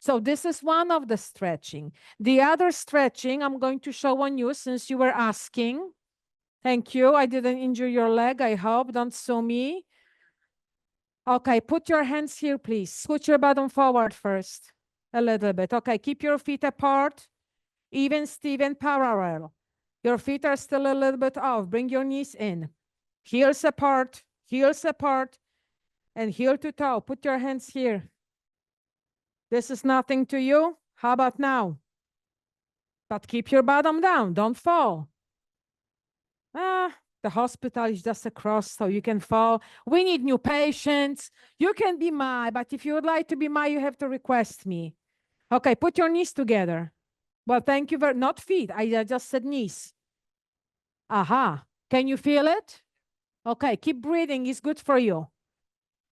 So this is one of the stretching. The other stretching I'm going to show on you since you were asking. Thank you. I didn't injure your leg, I hope. Don't sue me. Okay, put your hands here, please. Scoot your bottom forward first. A little bit. Okay, keep your feet apart. Even Steven parallel. Your feet are still a little bit off. Bring your knees in. Heels apart, and heel to toe. Put your hands here. This is nothing to you. How about now? But keep your bottom down, don't fall. The hospital is just across, so you can fall. We need new patients. You can be my, but if you would like to be my, you have to request me. Okay, put your knees together. Well, thank you very, not feet. I just said knees. Aha. Can you feel it? Okay, keep breathing. It's good for you.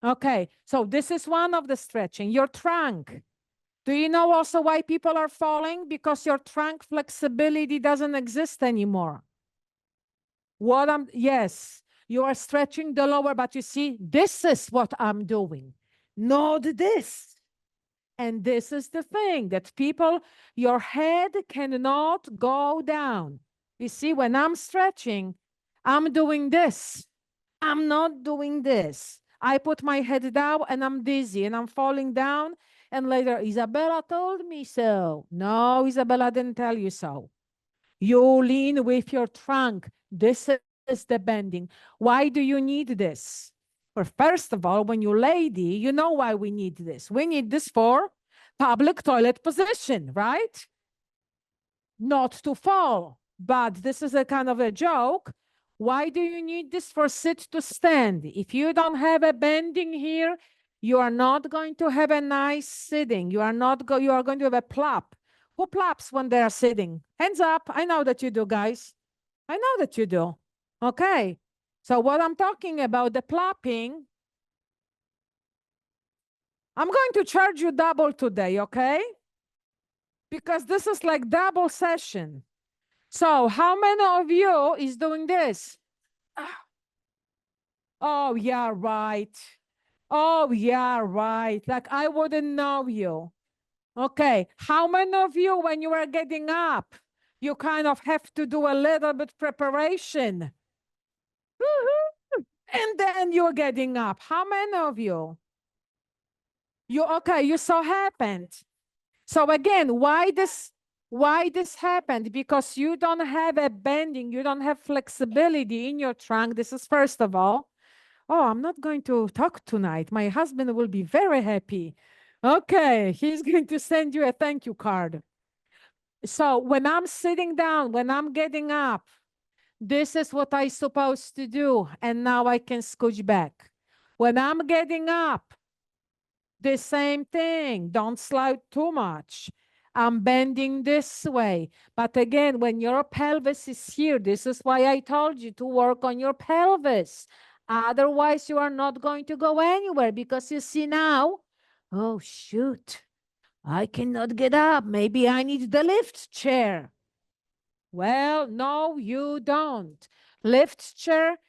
Okay, so this is one of the stretching. Your trunk. Do you know also why people are falling? Because your trunk flexibility doesn't exist anymore. Yes, you are stretching the lower, but you see, this is what I'm doing, not this. And this is the thing that people, your head cannot go down. You see, when I'm stretching, I'm doing this. I'm not doing this. I put my head down and I'm dizzy and I'm falling down. And later, Isabella told me so. No, Isabella didn't tell you so. You lean with your trunk. This is the bending. Why do you need this? Well, first of all, when you're lady, you know why we need this. We need this for public toilet position, right? Not to fall. But this is a kind of a joke. Why do you need this for sit to stand? If you don't have a bending here, you are not going to have a nice sitting. You are going to have a plop. Who plops when they are sitting? Hands up. I know that you do, guys. I know that you do. Okay. So what I'm talking about, the plopping, I'm going to charge you double today, okay? Because this is like double session. So how many of you is doing this? Oh, yeah, right. Oh, yeah, right. Like I wouldn't know you. Okay. How many of you, when you are getting up, you kind of have to do a little bit preparation? And then you're getting up. How many of you? You saw happened. So again, why this happened? Because you don't have a bending, you don't have flexibility in your trunk. This is first of all. Oh, I'm not going to talk tonight. My husband will be very happy. Okay, he's going to send you a thank you card. So when I'm sitting down, when I'm getting up, this is what I'm supposed to do. And now I can scooch back. When I'm getting up, the same thing. Don't slide too much. I'm bending this way. But again, when your pelvis is here, this is why I told you to work on your pelvis. Otherwise, you are not going to go anywhere because you see now, oh, shoot, I cannot get up. Maybe I need the lift chair. Well, no, you don't. Lift chair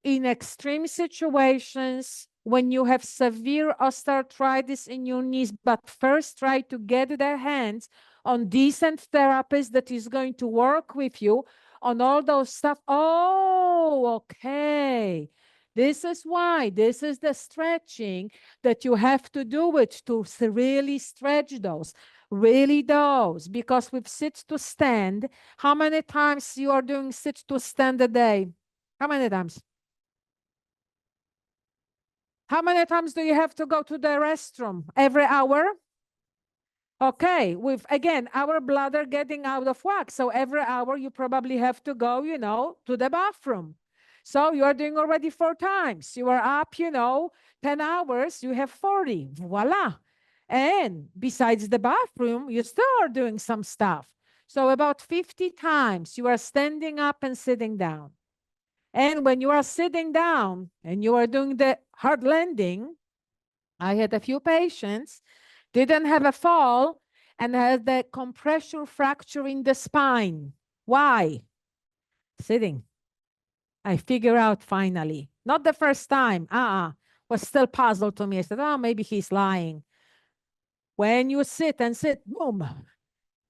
in extreme situations when you have severe osteoarthritis in your knees, but first try to get their hands on decent therapist that is going to work with you on all those stuff. Oh, okay. This is why, this is the stretching that you have to do it to really stretch those, really those, because with sit to stand, how many times you are doing sit to stand a day? How many times? How many times do you have to go to the restroom? Every hour? Okay, with again, our bladder getting out of whack. So every hour you probably have to go, to the bathroom. So you are doing already 4 times. You are up, 10 hours, you have 40. Voila. And besides the bathroom, you still are doing some stuff. So about 50 times you are standing up and sitting down. And when you are sitting down and you are doing the hard landing, I had a few patients, didn't have a fall, and had the compression fracture in the spine. Why? Sitting. I figure out finally. Not the first time. Was still puzzled to me. I said, oh, maybe he's lying. When you sit and sit, boom,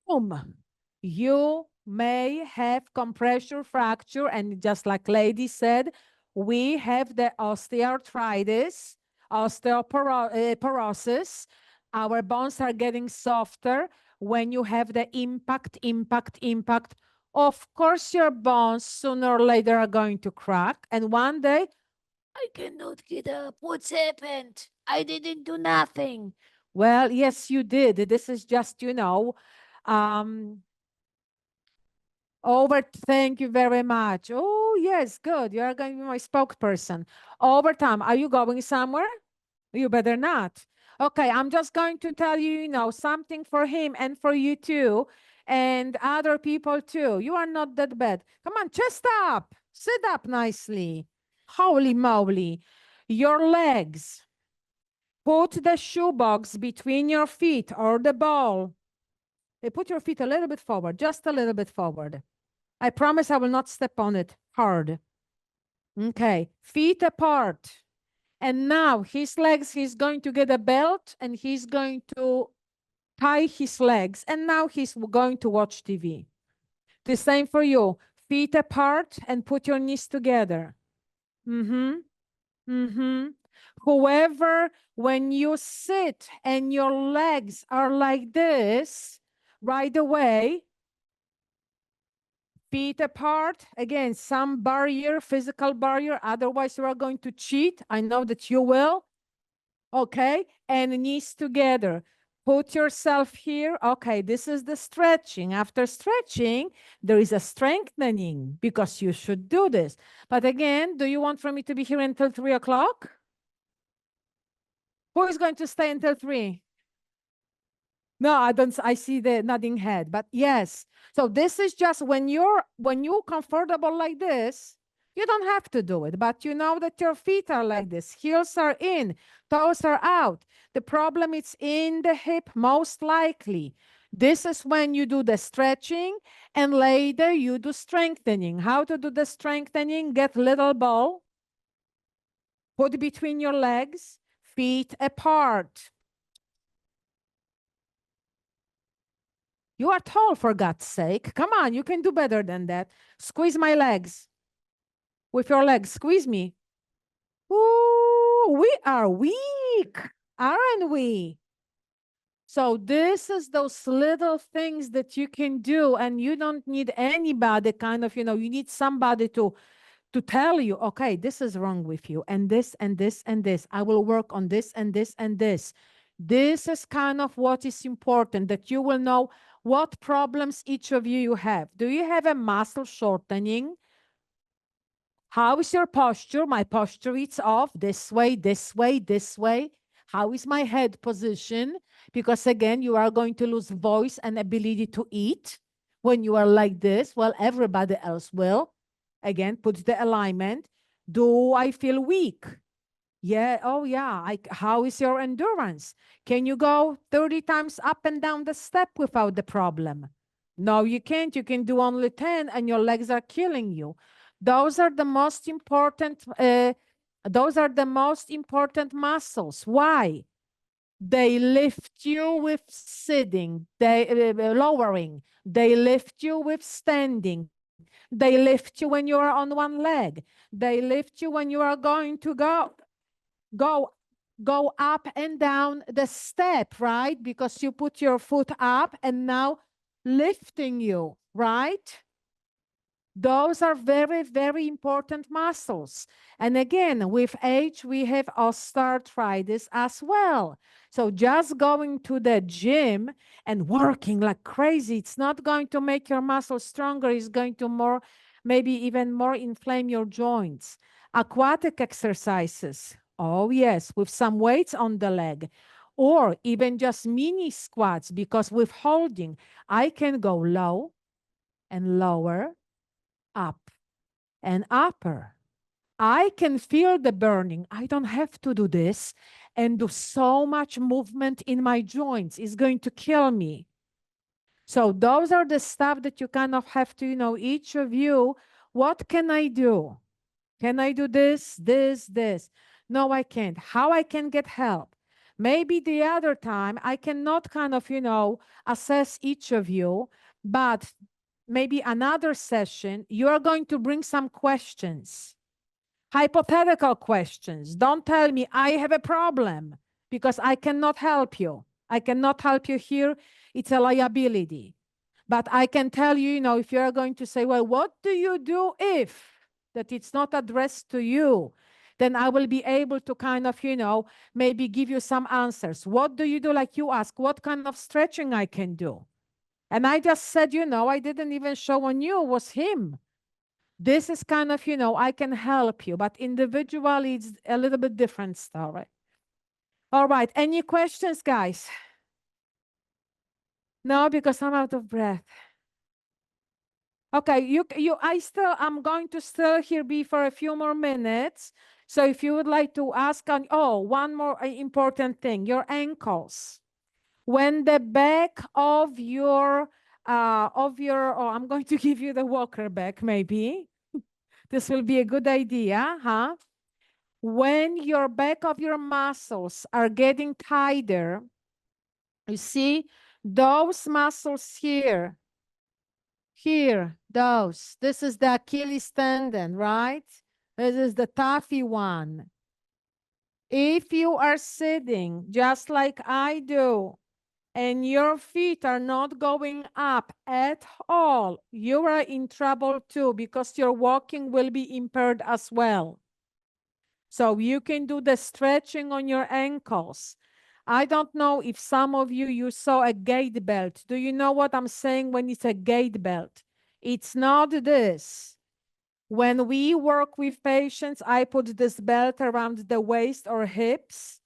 boom, you may have compression fracture. And just like lady said, we have the osteoarthritis, osteoporosis. Our bones are getting softer when you have the impact. Of course, your bones sooner or later are going to crack. And one day, I cannot get up. What's happened? I didn't do nothing. Well, yes, you did. This is just, thank you very much. Oh, yes, good. You are going to be my spokesperson. Overtime, are you going somewhere? You better not. Okay, I'm just going to tell you, something for him and for you too, and other people too. You are not that bad. Come on, chest up. Sit up nicely. Holy moly. Your legs. Put the shoebox between your feet or the ball. Put your feet a little bit forward, just a little bit forward. I promise I will not step on it hard. Okay, feet apart. And now his legs, he's going to get a belt and he's going to tie his legs. And now he's going to watch TV. The same for you. Feet apart and put your knees together. Mm-hmm. Mm-hmm. Whoever, when you sit and your legs are like this, right away, feet apart, again, some barrier, physical barrier, otherwise you are going to cheat. I know that you will. Okay, and knees together. Put yourself here. Okay, this is the stretching. After stretching, there is a strengthening because you should do this. But again, do you want for me to be here until 3 o'clock? Who is going to stay until 3? No, I don't. I see the nodding head, but yes. So this is just when you're comfortable like this, you don't have to do it, but you know that your feet are like this, heels are in, toes are out. The problem is in the hip, most likely. This is when you do the stretching and later you do strengthening. How to do the strengthening? Get little ball, put between your legs, feet apart. You are tall, for God's sake. Come on, you can do better than that. Squeeze my legs. With your legs, squeeze me. Ooh, we are weak, aren't we? So this is those little things that you can do, and you don't need anybody you need somebody to tell you, okay, this is wrong with you, and this, and this, and this. I will work on this, and this, and this. This is kind of what is important, that you will know what problems each of you have. Do you have a muscle shortening? How is your posture? My posture is off, this way, this way, this way. How is my head position? Because again, you are going to lose voice and ability to eat when you are like this. Well, everybody else will. Again, put the alignment. Do I feel weak? Yeah, oh yeah. How is your endurance? Can you go 30 times up and down the step without the problem? No, you can't. You can do only 10 and your legs are killing you. Those are the most important, muscles. Why? They lift you with sitting, they lowering, they lift you with standing, they lift you when you are on one leg, they lift you when you are going to go go up and down the step, right? Because you put your foot up and now lifting you, right? Those are very, very important muscles. And again, with age, we have osteoarthritis as well. So just going to the gym and working like crazy, it's not going to make your muscles stronger. It's going to maybe even more inflame your joints. Aquatic exercises. Oh, yes, with some weights on the leg. Or even just mini squats, because with holding, I can go low and lower, up and upper. I can feel the burning. I don't have to do this and do so much movement in my joints. It's going to kill me. So those are the stuff that you kind of have to, each of you, what can I do? Can I do this, this, this? No, I can't. How I can get help? Maybe the other time I cannot kind of, assess each of you, but maybe another session, you are going to bring some questions, hypothetical questions. Don't tell me I have a problem because I cannot help you. I cannot help you here. It's a liability. But I can tell you, if you're going to say, well, what do you do if that it's not addressed to you? then I will be able to kind of, maybe give you some answers. What do you do? Like you ask, what kind of stretching I can do? And I just said, I didn't even show on you, it was him. This is kind of, I can help you, but individually it's a little bit different story. All right, any questions, guys? No, because I'm out of breath. Okay, I'm going to still here be for a few more minutes. So if you would like to ask one more important thing, your ankles. When the back of your, I'm going to give you the walker back maybe. This will be a good idea, huh? When your back of your muscles are getting tighter, you see those muscles here, this is the Achilles tendon, right? This is the toughy one. If you are sitting just like I do, and your feet are not going up at all, you are in trouble too, because your walking will be impaired as well. So you can do the stretching on your ankles. I don't know if some of you saw a gait belt. Do you know what I'm saying when it's a gait belt? It's not this. When we work with patients, I put this belt around the waist or hips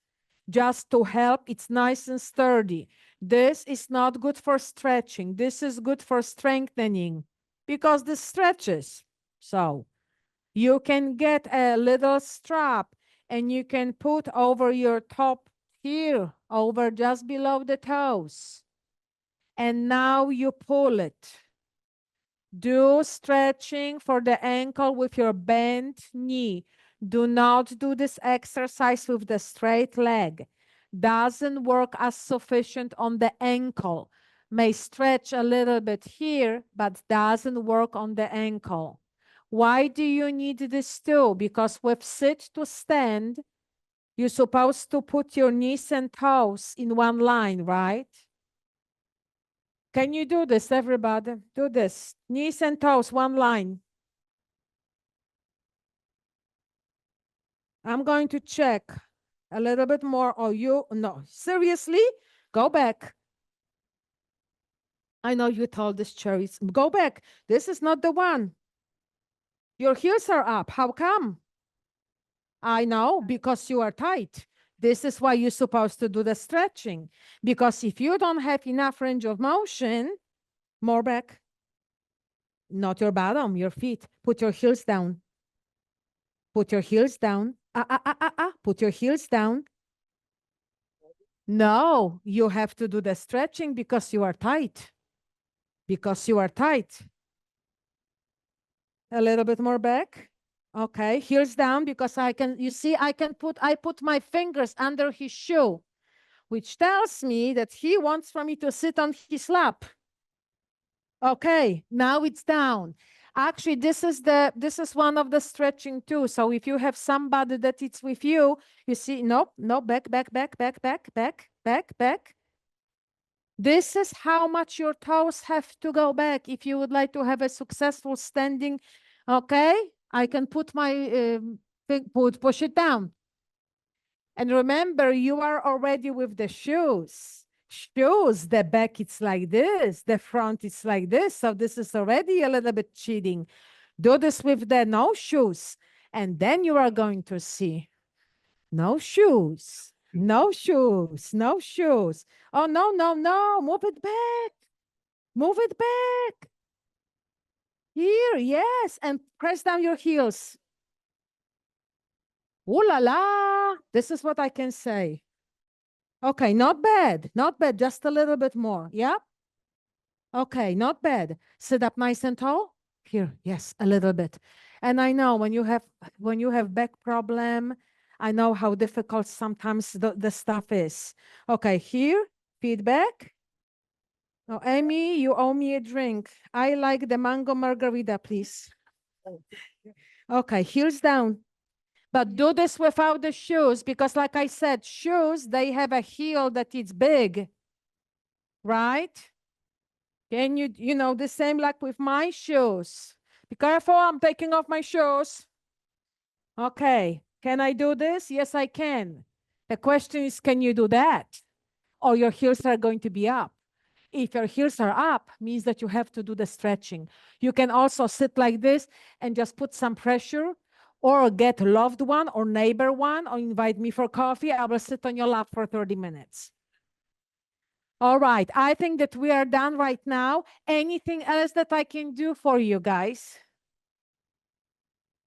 just to help. It's nice and sturdy. This is not good for stretching. This is good for strengthening because this stretches. So you can get a little strap and you can put over your top here, over just below the toes. And now you pull it. Do stretching for the ankle with your bent knee. Do not do this exercise with the straight leg. Doesn't work as sufficient on the ankle. May stretch a little bit here, but doesn't work on the ankle. Why do you need this too? Because with sit to stand, you're supposed to put your knees and toes in one line, right? Can you do this, everybody? Do this. Knees and toes, one line. I'm going to check a little bit more. Oh, no, seriously? Go back. I know you told this cherries. Go back. This is not the one. Your heels are up. How come? I know, because you are tight. This is why you're supposed to do the stretching. Because if you don't have enough range of motion, more back. Not your bottom, your feet. Put your heels down. Put your heels down. Put your heels down. No, you have to do the stretching because you are tight. Because you are tight. A little bit more back. Okay, heels down because I put my fingers under his shoe, which tells me that he wants for me to sit on his lap. Okay, now it's down. Actually, this is one of the stretching too. So if you have somebody that it's with you, you see, no, back. This is how much your toes have to go back if you would like to have a successful standing. Okay, I can put my push it down. And remember, you are already with the shoes. Shoes, the back it's like this, the front it's like this. So this is already a little bit cheating. Do this with the no shoes, and then you are going to see no shoes. No shoes, no shoes. Oh, no, move it back. Move it back. Here, yes, and press down your heels. Ooh la la, this is what I can say. Okay, not bad, just a little bit more, yeah? Okay, not bad. Sit up nice and tall. Here, yes, a little bit. And I know when you have back problem, I know how difficult sometimes the stuff is. Okay, here, feedback. Oh, Amy, you owe me a drink. I like the mango margarita, please. Okay, heels down. But do this without the shoes because like I said, shoes, they have a heel that is big, right? Can you know, the same like with my shoes. Be careful, I'm taking off my shoes. Okay, Can I do this? Yes, I can. The question is, can you do that? Or your heels are going to be up. If your heels are up, means that you have to do the stretching. You can also sit like this and just put some pressure, or get a loved one or neighbor one, or invite me for coffee. I will sit on your lap for 30 minutes. All right, I think that we are done right now. Anything else that I can do for you guys?